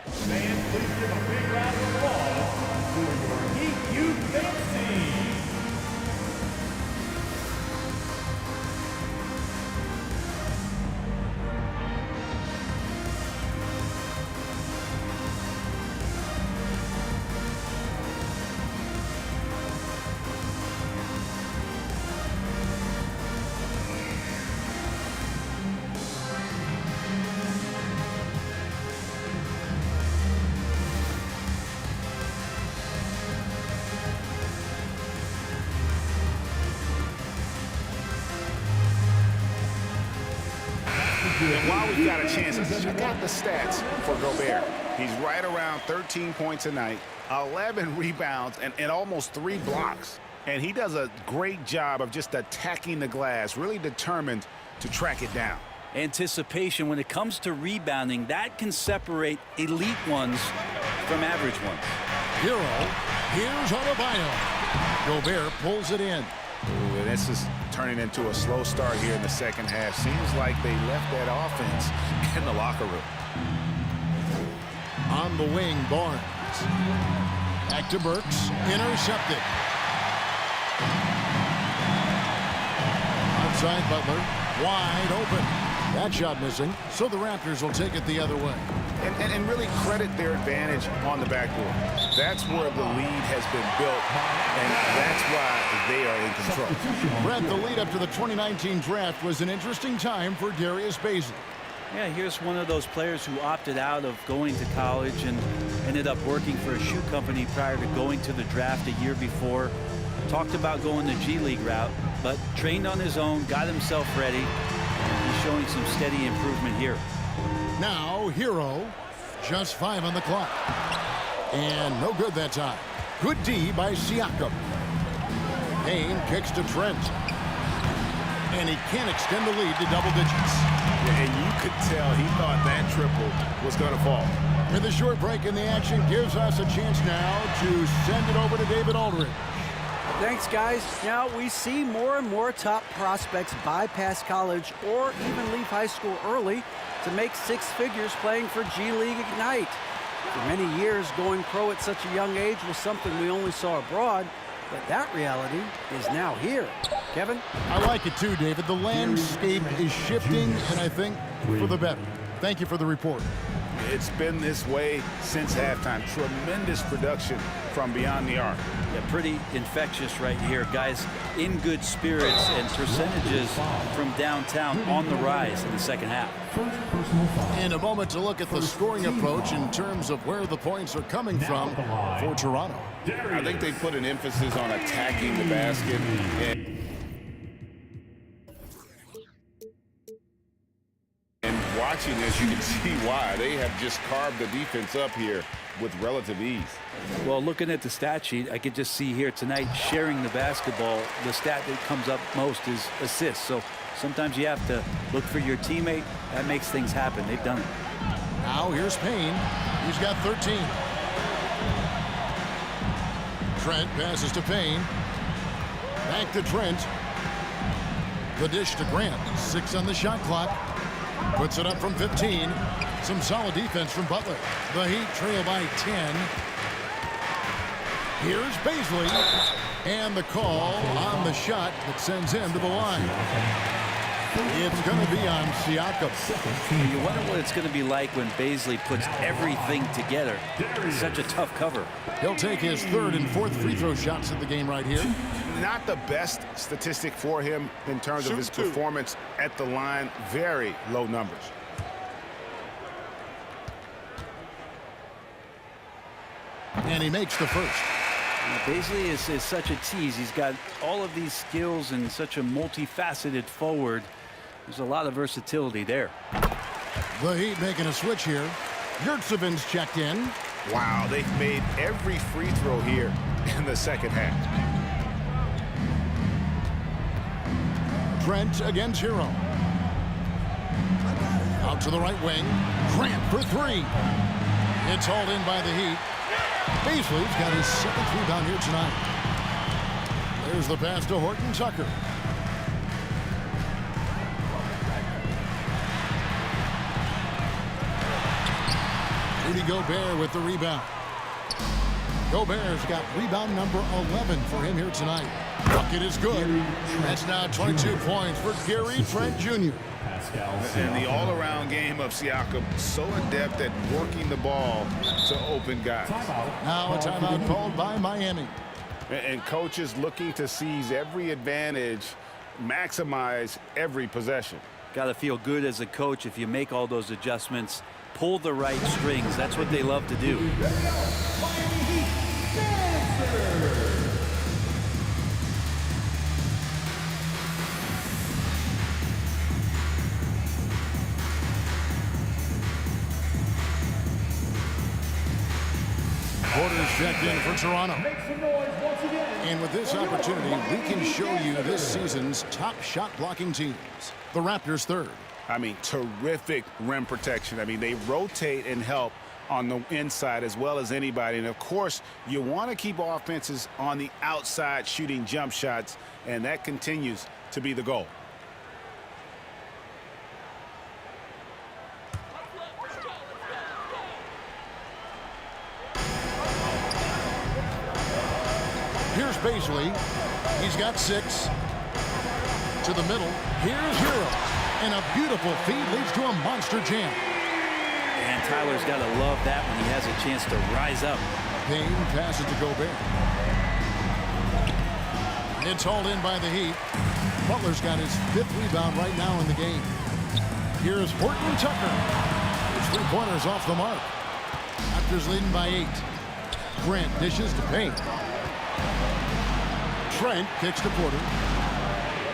Speaker 1: Fans, please give a big round of applause for your Heat Youth FC.
Speaker 4: And while we've got a chance, check out the stats for Gobert. He's right around 13 points a night, 11 rebounds, and almost 3 blocks. And he does a great job of just attacking the glass, really determined to track it down.
Speaker 6: Anticipation when it comes to rebounding, that can separate elite ones from average ones.
Speaker 2: Hero, here's Adebayo. Gobert pulls it in.
Speaker 4: Ooh, and this is turning into a slow start here in the second half. Seems like they left that offense in the locker room.
Speaker 2: On the wing, Barnes. Back to Burks. Intercepted. Outside Butler. Wide open. That shot missing, so the Raptors will take it the other way.
Speaker 4: And really credit their advantage on the backboard. That's where the lead has been built, and that's why they are in control.
Speaker 2: Brett, the lead up to the 2019 draft was an interesting time for Darius Bazley.
Speaker 6: Yeah, here's one of those players who opted out of going to college and ended up working for a shoe company prior to going to the draft a year before. Talked about going the G League route, but trained on his own, got himself ready. He's showing some steady improvement here.
Speaker 2: Now, Hero, just 5 on the clock. And no good that time. Good D by Siakam. Payne kicks to Trent. And he can't extend the lead to double digits.
Speaker 4: And you could tell he thought that triple was going to fall.
Speaker 2: With a short break in the action gives us a chance now to send it over to David Aldridge.
Speaker 3: Thanks, guys. Now we see more and more top prospects bypass college or even leave high school early to make 6 figures playing for G League Ignite. For many years, going pro at such a young age was something we only saw abroad, but that reality is now here. Kevin?
Speaker 2: I like it too, David. The landscape is shifting, and I think for the better. Thank you for the report.
Speaker 4: It's been this way since halftime. Tremendous production from beyond the arc.
Speaker 6: Yeah, pretty infectious right here. Guys in good spirits and percentages from downtown on the rise in the second half.
Speaker 2: In a moment to look at the scoring approach in terms of where the points are coming from for Toronto.
Speaker 5: I think they put an emphasis on attacking the basket. And watching this, you can see why. They have just carved the defense up here with relative ease.
Speaker 6: Well, looking at the stat sheet, I could just see here tonight sharing the basketball. The stat that comes up most is assists. So sometimes you have to look for your teammate. That makes things happen. They've done it.
Speaker 2: Now here's Payne. He's got 13. Trent passes to Payne. Back to Trent. The dish to Grant. 6 on the shot clock. Puts it up from 15. Some solid defense from Butler. The Heat trail by 10. Here's Bazley. And the call on the shot that sends him to the line. It's going to be on Siakam.
Speaker 6: You wonder what it's going to be like when Bazley puts everything together. It's such a tough cover.
Speaker 2: He'll take his 3rd and 4th free throw shots of the game right here.
Speaker 4: Not the best statistic for him in terms of his performance at the line. Very low numbers.
Speaker 2: And he makes the first.
Speaker 6: Bazley is such a tease. He's got all of these skills and such a multifaceted forward. There's a lot of versatility there.
Speaker 2: The Heat making a switch here. Yurtseven's checked in.
Speaker 4: Wow, they've made every free throw here in the second half.
Speaker 2: Trent against Hero. Out to the right wing. Grant for 3. It's hauled in by the Heat. Bazley's got his 7th rebound here tonight. There's the pass to Horton Tucker. Rudy Gobert with the rebound. Gobert's got rebound number 11 for him here tonight. Bucket is good. That's now 22 points for Gary Trent Jr.
Speaker 4: And the all-around game of Siakam, so adept at working the ball to open guys.
Speaker 2: Now a timeout called by Miami.
Speaker 4: And coaches looking to seize every advantage, maximize every possession.
Speaker 6: Got to feel good as a coach if you make all those adjustments, pull the right strings. That's what they love to do.
Speaker 2: Porter's checked in for Toronto.
Speaker 1: Make some noise once again.
Speaker 2: And with this opportunity, we can show you this season's top shot blocking teams. The Raptors third.
Speaker 4: I mean, terrific rim protection. I mean, they rotate and help on the inside as well as anybody. And, of course, you want to keep offenses on the outside shooting jump shots, and that continues to be the goal.
Speaker 2: Here's Baisley. He's got 6. To the middle. Here's Hero. And a beautiful feed leads to a monster jam.
Speaker 6: And Tyler's got to love that when he has a chance to rise up.
Speaker 2: Payne passes to Gobert. It's hauled in by the Heat. Butler's got his 5th rebound right now in the game. Here's Horton Tucker. His 3-pointers off the mark. Raptors leading by 8. Grant dishes to Payne. Trent kicks to Porter.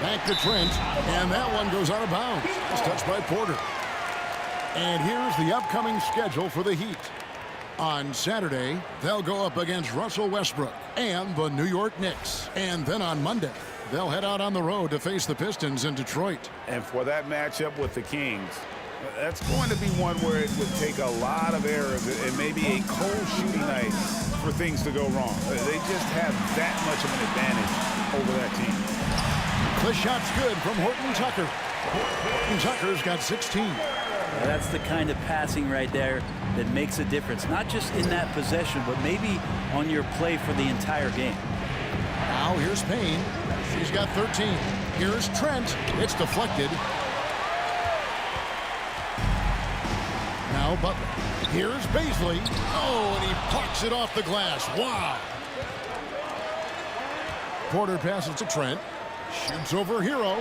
Speaker 2: Back to Trent, and that one goes out of bounds. It's touched by Porter. And here's the upcoming schedule for the Heat. On Saturday, they'll go up against Russell Westbrook and the New York Knicks. And then on Monday, they'll head out on the road to face the Pistons in Detroit.
Speaker 4: And for that matchup with the Kings, that's going to be one where it would take a lot of errors and maybe a cold shooting night for things to go wrong. They just have that much of an advantage over that team.
Speaker 2: The shot's good from Horton Tucker. Horton Tucker's got 16.
Speaker 6: That's the kind of passing right there that makes a difference, not just in that possession, but maybe on your play for the entire game.
Speaker 2: Now here's Payne. He's got 13. Here's Trent. It's deflected. Now Butler. Here's Baisley. Oh, and he plucks it off the glass. Wow. Porter passes to Trent. Shoots over Hero.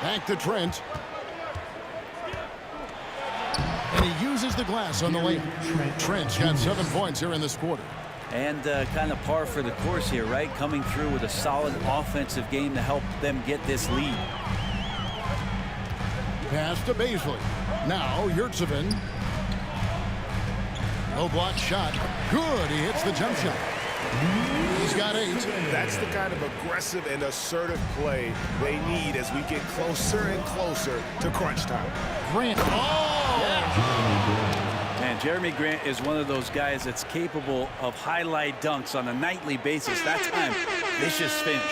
Speaker 2: Back to Trent. And he uses the glass on the lane. Trent's got 7 points here in this quarter.
Speaker 6: And kind of par for the course here, right? Coming through with a solid offensive game to help them get this lead.
Speaker 2: Pass to Baisley. Now Yurtsevin. No block shot. Good. He hits the jump shot. He's got 8.
Speaker 4: That's the kind of aggressive and assertive play they need as we get closer and closer to crunch time.
Speaker 2: Grant. Oh!
Speaker 6: And Jeremy Grant is one of those guys that's capable of highlight dunks on a nightly basis. That time, vicious finish.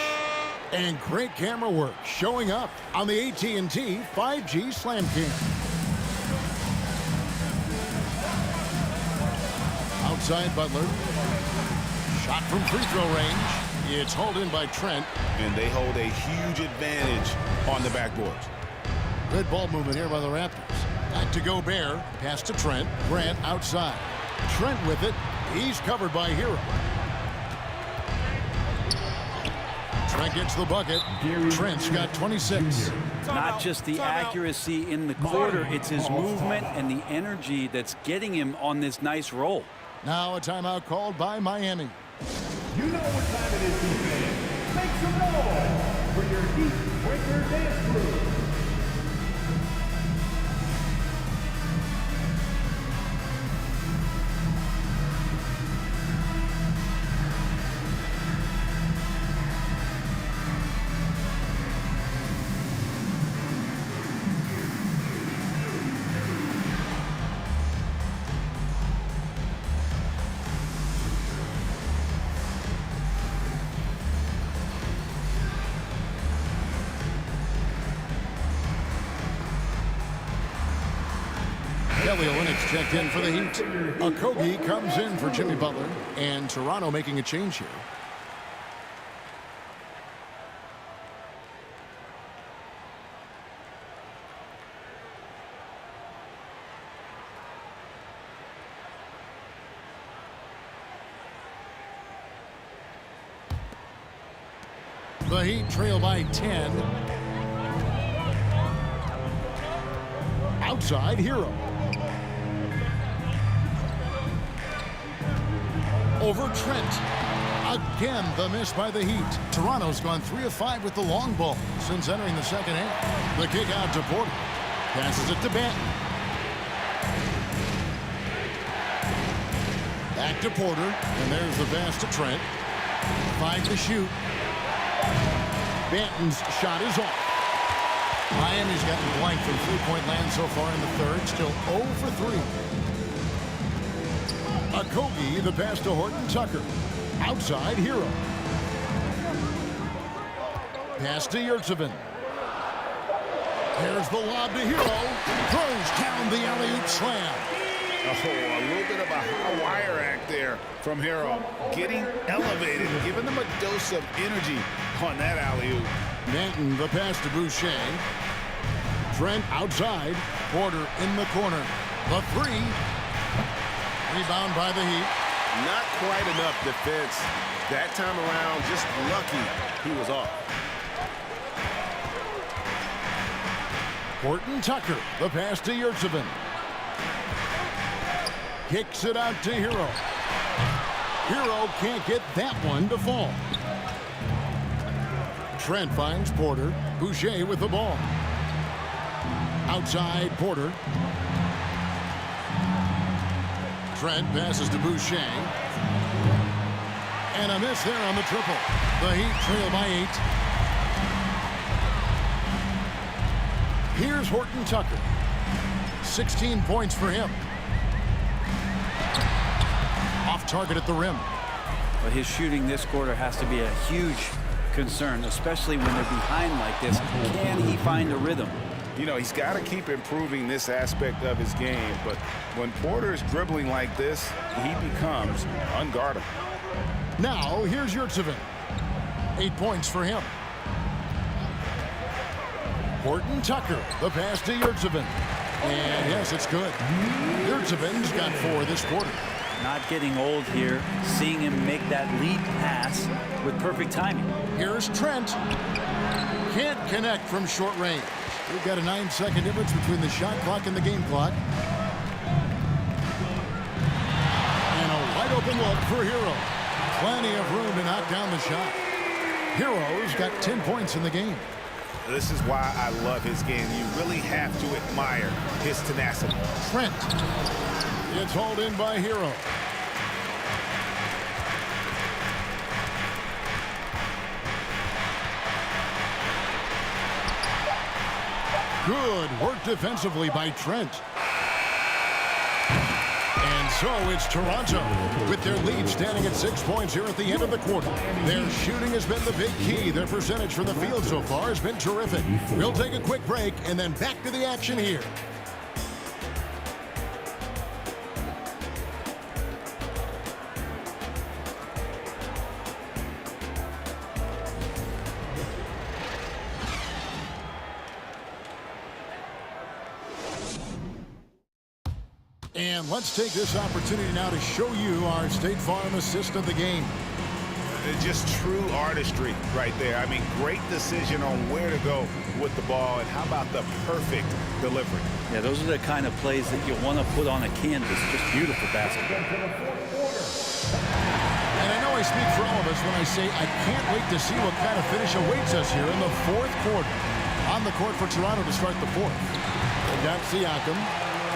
Speaker 2: And great camera work showing up on the AT&T 5G Slam Cam. Outside Butler. Shot from free throw range. It's hauled in by Trent.
Speaker 4: And they hold a huge advantage on the backboard.
Speaker 2: Good ball movement here by the Raptors. Back to Gobert. Pass to Trent. Grant outside. Trent with it. He's covered by Hero. Trent gets the bucket. Trent's got 26.
Speaker 6: Not just the accuracy in the quarter, it's his movement and the energy that's getting him on this nice roll.
Speaker 2: Now a timeout called by Miami.
Speaker 1: You know what time it is, defense. Make some noise for your Heat Breaker Dance Crew.
Speaker 2: Kelly Olynyk's checked in for the Heat. Okogie comes in for Jimmy Butler. And Toronto making a change here. The Heat trail by 10. Outside Hero. Over Trent. Again, the miss by the Heat. Toronto's gone 3 of 5 with the long ball since entering the second half. The kick out to Porter. Passes it to Banton. Back to Porter, and there's the pass to Trent. 5 to shoot. Banton's shot is off. Miami's gotten blank from three-point land so far in the third. Still 0 for 3. Okogie, the pass to Horton Tucker. Outside, Hero. Pass to Yurtseven. Here's the lob to Hero. Throws down the alley-oop slam.
Speaker 4: Oh, a little bit of a high wire act there from Hero. Getting elevated, giving them a dose of energy on that alley-oop.
Speaker 2: Banton, the pass to Boucher. Trent outside. Porter in the corner. The three. Rebound by the Heat.
Speaker 11: Not quite enough defense. That time around, just lucky he was off.
Speaker 2: Horton Tucker, the pass to Yurtseven. Kicks it out to Hero. Hero can't get that one to fall. Trent finds Porter. Boucher with the ball. Outside, Porter. Trent passes to Boucher. And a miss there on the triple. The Heat trail by 8. Here's Horton Tucker. 16 points for him. Off target at the rim.
Speaker 6: But his shooting this quarter has to be a huge concern, especially when they're behind like this. Can he find a rhythm?
Speaker 4: You know, he's got to keep improving this aspect of his game, but when Porter's dribbling like this, he becomes unguardable.
Speaker 2: Now, here's Yurtseven. 8 points for him. Horton Tucker, the pass to Yurtseven. And yes, it's good. Yurtseven's got 4 this quarter.
Speaker 6: Not getting old here, seeing him make that lead pass with perfect timing.
Speaker 2: Here's Trent. Can't connect from short range. We've got a 9-second difference between the shot clock and the game clock. And a wide open look for Hero. Plenty of room to knock down the shot. Hero's got 10 points in the game.
Speaker 4: This is why I love his game. You really have to admire his tenacity.
Speaker 2: Trent. It's hauled in by Hero. Good work defensively by Trent. And so it's Toronto with their lead standing at 6 points here at the end of the quarter. Their shooting has been the big key. Their percentage from the field so far has been terrific. We'll take a quick break and then back to the action here. And let's take this opportunity now to show you our State Farm assist of the game.
Speaker 4: Just true artistry right there. I mean, great decision on where to go with the ball, and how about the perfect delivery?
Speaker 6: Yeah, those are the kind of plays that you want to put on a canvas. Just beautiful basketball.
Speaker 2: And I know I speak for all of us when I say I can't wait to see what kind of finish awaits us here in the fourth quarter. On the court for Toronto to start the fourth. They've got Siakam.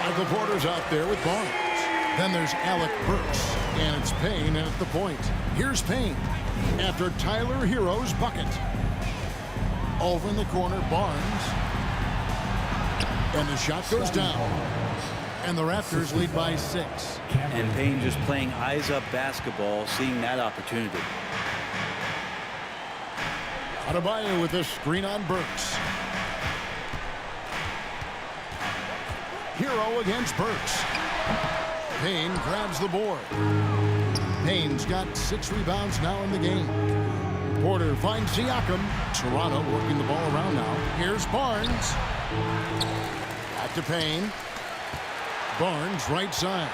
Speaker 2: Michael Porter's out there with Barnes. Then there's Alec Burks, and it's Payne at the point. Here's Payne after Tyler Hero's bucket. Over in the corner, Barnes. And the shot goes down. And the Raptors lead by 6.
Speaker 6: And Payne just playing eyes-up basketball, seeing that opportunity.
Speaker 2: Adebayo with a screen on Burks. Hero against Burks. Payne grabs the board. Payne's got 6 rebounds now in the game. Porter finds Siakam. Toronto working the ball around now. Here's Barnes. Back to Payne. Barnes right side.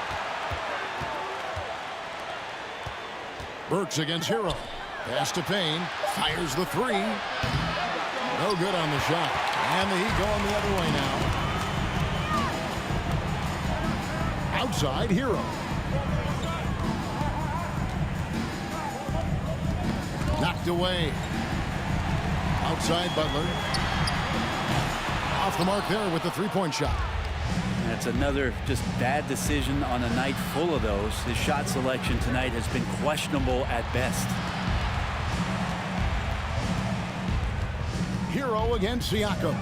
Speaker 2: Burks against Hero. Pass to Payne. Fires the 3. No good on the shot. And the Heat going the other way now. Outside, Hero. Knocked away. Outside, Butler. Off the mark there with the 3-point shot.
Speaker 6: That's another just bad decision on a night full of those. His shot selection tonight has been questionable at best.
Speaker 2: Hero against Siakam.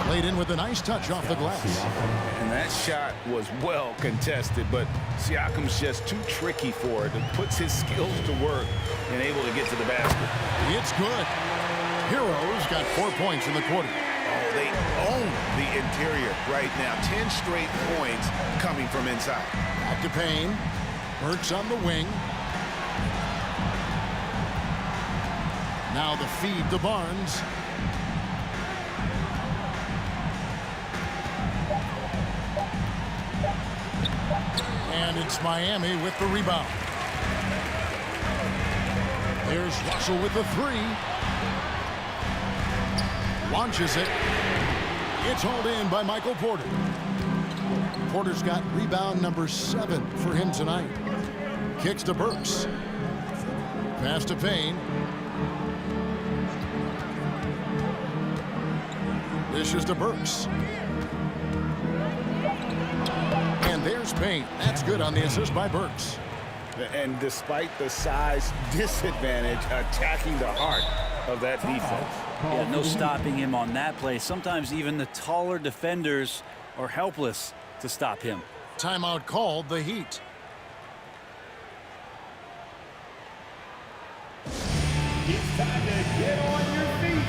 Speaker 2: Laid in with a nice touch off the glass.
Speaker 4: And that shot was well contested, but Siakam's just too tricky for it. It puts his skills to work and able to get to the basket.
Speaker 2: It's good. Heroes got 4 points in the quarter.
Speaker 11: Oh, they own the interior right now. 10 straight points coming from inside.
Speaker 2: Back to Payne. Burks on the wing. Now the feed to Barnes. And it's Miami with the rebound. There's Russell with the three. Launches it. It's hauled in by Michael Porter. Porter's got rebound number 7 for him tonight. Kicks to Burks. Pass to Payne. Dishes to Burks. And there's Payne. That's good on the assist by Burks.
Speaker 4: And despite the size disadvantage, attacking the heart of that defense.
Speaker 6: Yeah, no stopping him on that play. Sometimes even the taller defenders are helpless to stop him.
Speaker 2: Timeout called, the Heat.
Speaker 1: It's time to get on your feet.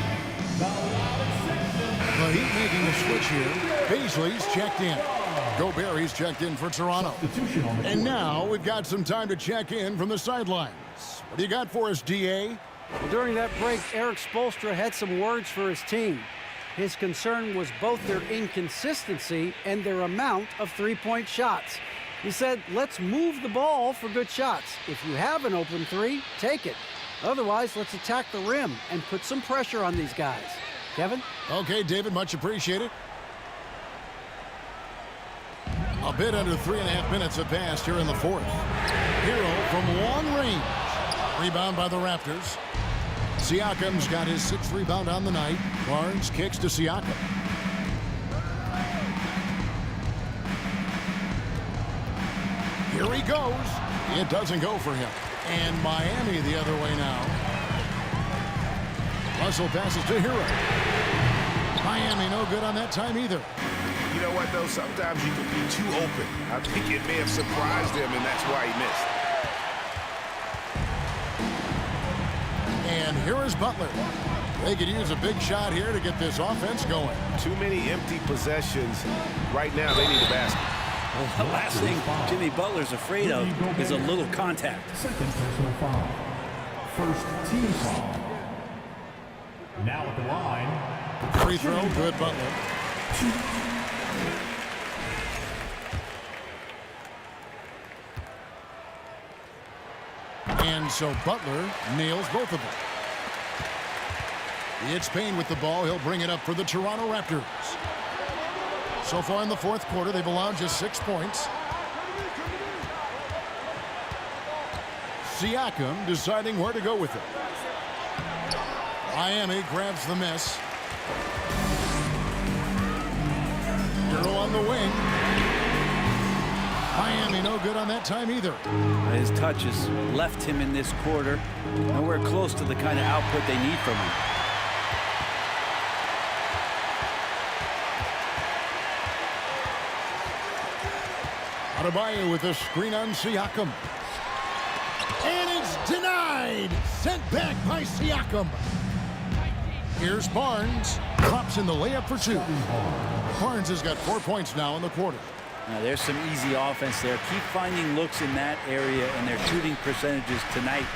Speaker 2: The Heat making a switch here. Beasley's checked in. Gobert, he's checked in for Toronto. And now we've got some time to check in from the sidelines. What do you got for us, DA?
Speaker 3: Well, during that break, Eric Spoelstra had some words for his team. His concern was both their inconsistency and their amount of three-point shots. He said, let's move the ball for good shots. If you have an open three, take it. Otherwise, let's attack the rim and put some pressure on these guys. Kevin?
Speaker 2: Okay, David, much appreciated. A bit under 3.5 minutes have passed here in the fourth. Hero from long range. Rebound by the Raptors. Siakam's got his 6th rebound on the night. Barnes kicks to Siakam. Here he goes. It doesn't go for him. And Miami the other way now. Russell passes to Hero. Miami no good on that time either.
Speaker 11: You know what, though? Sometimes you can be too open. I think it may have surprised him, and that's why he missed.
Speaker 2: And here is Butler. They could use a big shot here to get this offense going.
Speaker 11: Too many empty possessions. Right now, they need a basket.
Speaker 6: Well, the last thing Jimmy Butler's afraid of is a little contact.
Speaker 1: Second personal foul. First team foul. Now at the line.
Speaker 2: Free throw, good Butler. And so Butler nails both of them. It's Payne with the ball. He'll bring it up for the Toronto Raptors. So far in the fourth quarter, they've allowed just 6 points. Siakam deciding where to go with it. Miami grabs the miss. Euro on the wing. Miami no good on that time either.
Speaker 6: His touch has left him in this quarter. Nowhere close to the kind of output they need from him.
Speaker 2: Adebayo with a screen on Siakam. And it's denied. Sent back by Siakam. Here's Barnes. Drops in the layup for 2. Barnes has got 4 points now in the quarter.
Speaker 6: Now, there's some easy offense there. Keep finding looks in that area, and their shooting percentages tonight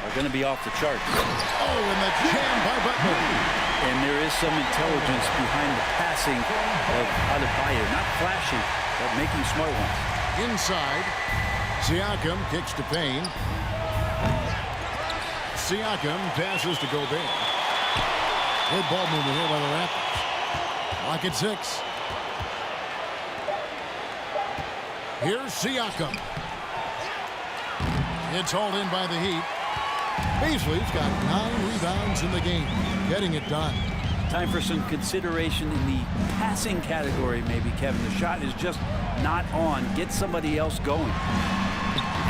Speaker 6: are going to be off the charts.
Speaker 2: Oh, and the jam by Butler.
Speaker 6: And there is some intelligence behind the passing of Adebayo. Not flashing, but making smart ones.
Speaker 2: Inside, Siakam kicks to Payne. Siakam passes to Gobert. Good ball movement here by the Raptors. Lock at 6. Here's Siakam. It's hauled in by the Heat. Beasley's got 9 rebounds in the game. Getting it done.
Speaker 6: Time for some consideration in the passing category, maybe, Kevin. The shot is just not on. Get somebody else going.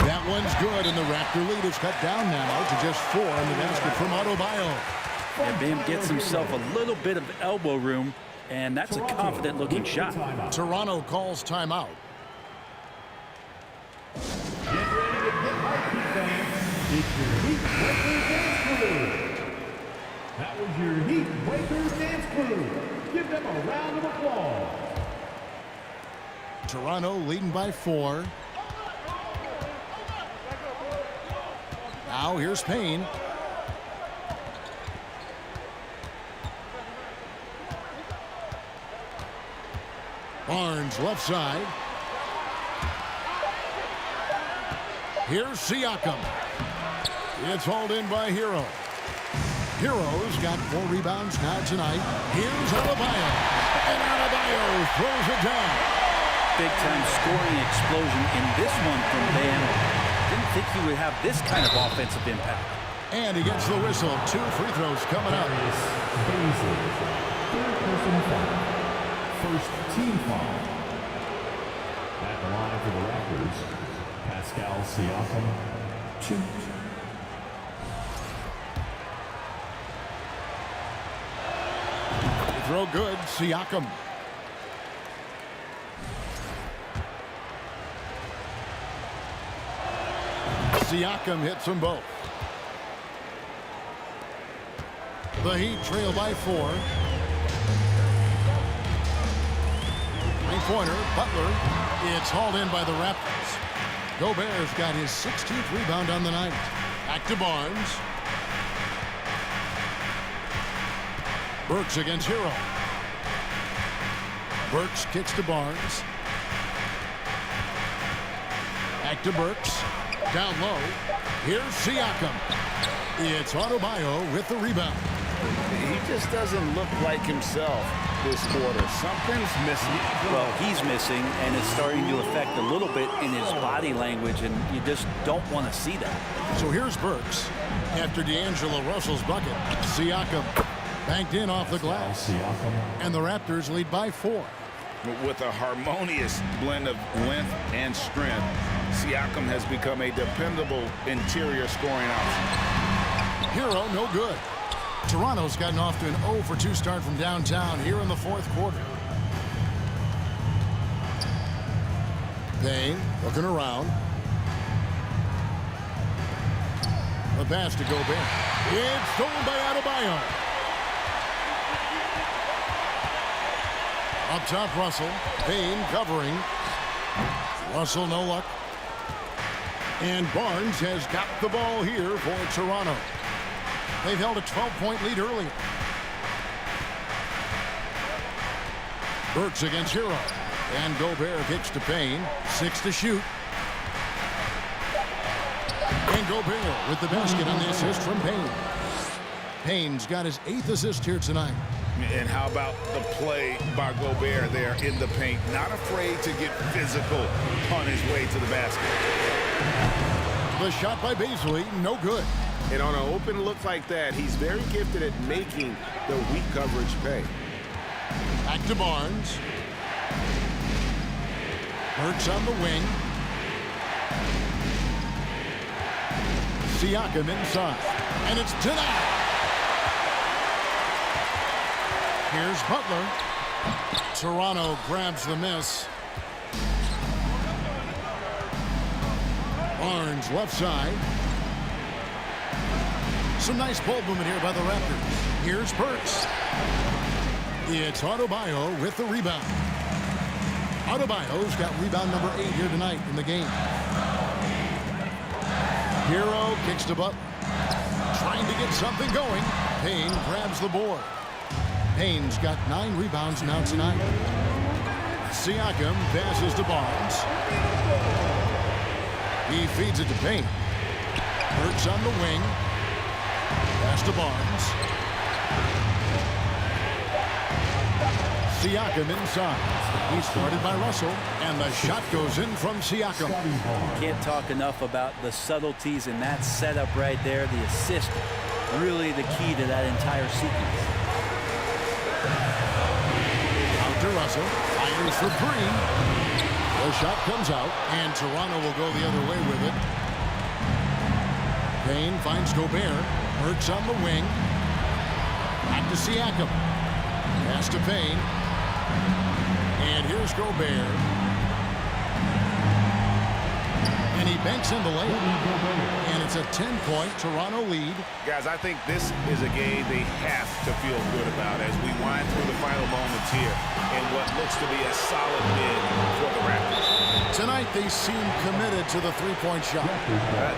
Speaker 2: That one's good, and the Raptor lead is cut down now to just 4 in the basket from Adebayo.
Speaker 6: And Bam gets himself a little bit of elbow room, and that's a confident-looking shot.
Speaker 2: Toronto calls timeout.
Speaker 1: Get ready to get hyped, fans. It's your Heat Breakers Dance Crew. That was your Heat Breakers Dance Crew. Give them a round of applause.
Speaker 2: Toronto leading by 4. Now here's Payne. Barnes left side. Here's Siakam. It's hauled in by Hero. Hero's got 4 rebounds now tonight. Here's Adebayo. And Adebayo throws it down.
Speaker 6: Big-time scoring explosion in this one from Bam. Didn't think he would have this kind of offensive impact.
Speaker 2: And he gets the whistle. 2 free throws coming up.
Speaker 1: Third person foul. First team foul. At the line for the Raptors, Pascal Siakam, 2.
Speaker 2: Throw good. Siakam. Siakam hits them both. The Heat trail by 4. Three-pointer, Butler. It's hauled in by the Raptors. Gobert's got his 16th rebound on the night. Back to Barnes. Burks against Hero. Burks kicks to Barnes. Back to Burks. Down low. Here's Siakam. It's Adebayo with the rebound.
Speaker 5: He just doesn't look like himself this quarter. Something's missing.
Speaker 6: Well, he's missing, and it's starting to affect a little bit in his body language, and you just don't want to see that.
Speaker 2: So here's Burks. After D'Angelo Russell's bucket, Siakam banked in off the glass. And the Raptors lead by 4.
Speaker 5: With a harmonious blend of length and strength, Siakam has become a dependable interior scoring option.
Speaker 2: Hero, no good. Toronto's gotten off to an 0-for-2 start from downtown here in the 4th quarter. Payne looking around. The pass to Gobert. It's stolen by Adebayo. Up top, Russell. Payne covering. Russell, no luck. And Barnes has got the ball here for Toronto. They've held a 12-point lead earlier. Burks against Hero. And Gobert kicks to Payne. 6 to shoot. And Gobert with the basket on the assist from Payne. Payne's got his 8th assist here tonight.
Speaker 5: And how about the play by Gobert there in the paint? Not afraid to get physical on his way to the basket.
Speaker 2: The shot by Beasley, no good.
Speaker 11: And on an open look like that, he's very gifted at making the weak coverage pay.
Speaker 2: Back to Barnes. Burks on the wing. Siakam inside. And it's denied. Here's Butler. Toronto grabs the miss. Barnes left side. Some nice ball movement here by the Raptors. Here's Burks. It's Adebayo with the rebound. Adebayo's got rebound number 8 here tonight in the game. Hero kicks to Butler. Trying to get something going. Payne grabs the board. Payne's got 9 rebounds now tonight. Siakam passes to Barnes. He feeds it to Payne. Burks on the wing. Pass to Barnes. Siakam inside. He's guarded by Russell. And the shot goes in from Siakam.
Speaker 6: Can't talk enough about the subtleties in that setup right there. The assist, really the key to that entire sequence.
Speaker 2: Russell. Fires for three. The shot comes out, and Toronto will go the other way with it. Payne finds Gobert. Hurts on the wing. Back to Siakam. Pass to Payne. And here's Gobert. And he banks in the lane. And it's a 10-point Toronto lead.
Speaker 11: Guys, I think this is a game they have to feel good about as we wind through the final moments here in what looks to be a solid win for the Raptors.
Speaker 2: Tonight, they seem committed to the three-point shot.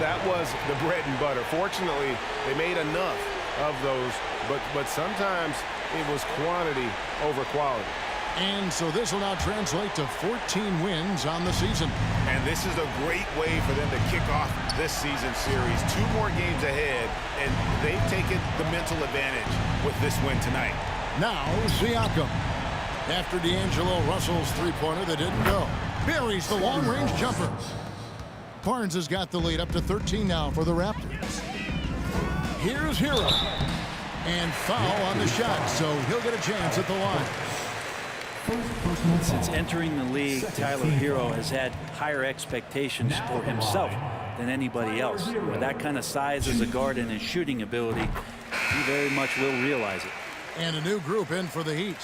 Speaker 11: That was the bread and butter. Fortunately, they made enough of those, but sometimes it was quantity over quality.
Speaker 2: And so this will now translate to 14 wins on the season.
Speaker 11: And this is a great way for them to kick off this season series. 2 more games ahead, and they've taken the mental advantage with this win tonight.
Speaker 2: Now, Siakam. After D'Angelo Russell's three-pointer that didn't go. Buries the long-range jumper. Barnes has got the lead up to 13 now for the Raptors. Here's Hero. And foul on the shot, so he'll get a chance at the line.
Speaker 6: Since entering the league, Tyler Hero has had higher expectations for himself than anybody else. With that kind of size as a guard and his shooting ability, he very much will realize it.
Speaker 2: And a new group in for the Heat.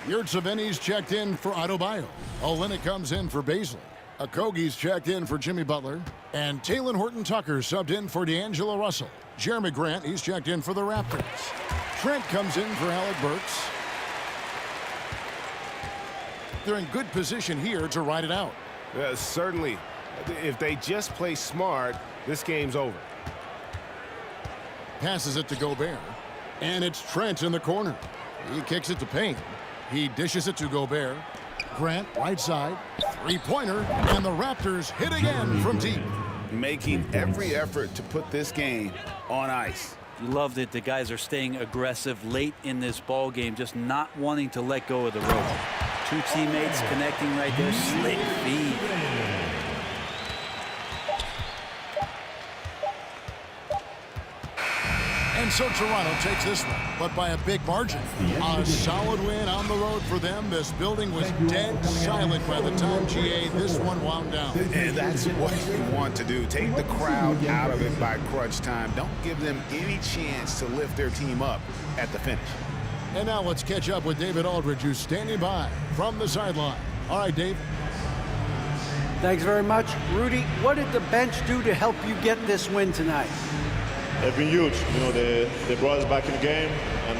Speaker 2: Yurtseveni's checked in for Adebayo. Olynyk comes in for Baisley. Okogie's checked in for Jimmy Butler. And Talen Horton-Tucker subbed in for D'Angelo Russell. Jeremy Grant, he's checked in for the Raptors. Trent comes in for Alec Burks. They're in good position here to ride it out.
Speaker 11: Certainly, if they just play smart, this game's over.
Speaker 2: Passes it to Gobert. And it's Trent in the corner. He kicks it to Payne. He dishes it to Gobert. Grant, right side. Three-pointer. And the Raptors hit again from deep.
Speaker 11: Making every effort to put this game on ice.
Speaker 6: You love that the guys are staying aggressive late in this ball game, just not wanting to let go of the rope. 2 teammates connecting right there. Slick feed.
Speaker 2: And so Toronto takes this one, but by a big margin. A solid win on the road for them. This building was dead silent by the time, GA, this one wound down.
Speaker 11: And that's what you want to do. Take the crowd out of it by crunch time. Don't give them any chance to lift their team up at the finish.
Speaker 2: And now let's catch up with David Aldridge, who's standing by from the sideline. All right, Dave.
Speaker 3: Thanks very much. Rudy, what did the bench do to help you get this win tonight?
Speaker 12: They've been huge. You know, they brought us back in the game, and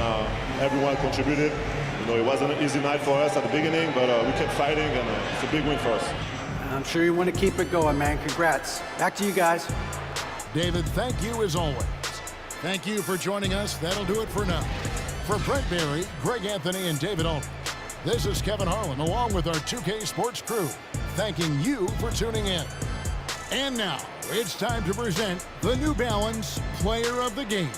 Speaker 12: everyone contributed. You know, it wasn't an easy night for us at the beginning, but we kept fighting, and it's a big win for us.
Speaker 3: I'm sure you want to keep it going, man. Congrats. Back to you guys.
Speaker 2: David, thank you as always. Thank you for joining us. That'll do it for now. For Brent Barry, Greg Anthony, and David Aldridge, this is Kevin Harlan, along with our 2K Sports crew, thanking you for tuning in. And now, it's time to present the New Balance Player of the Game.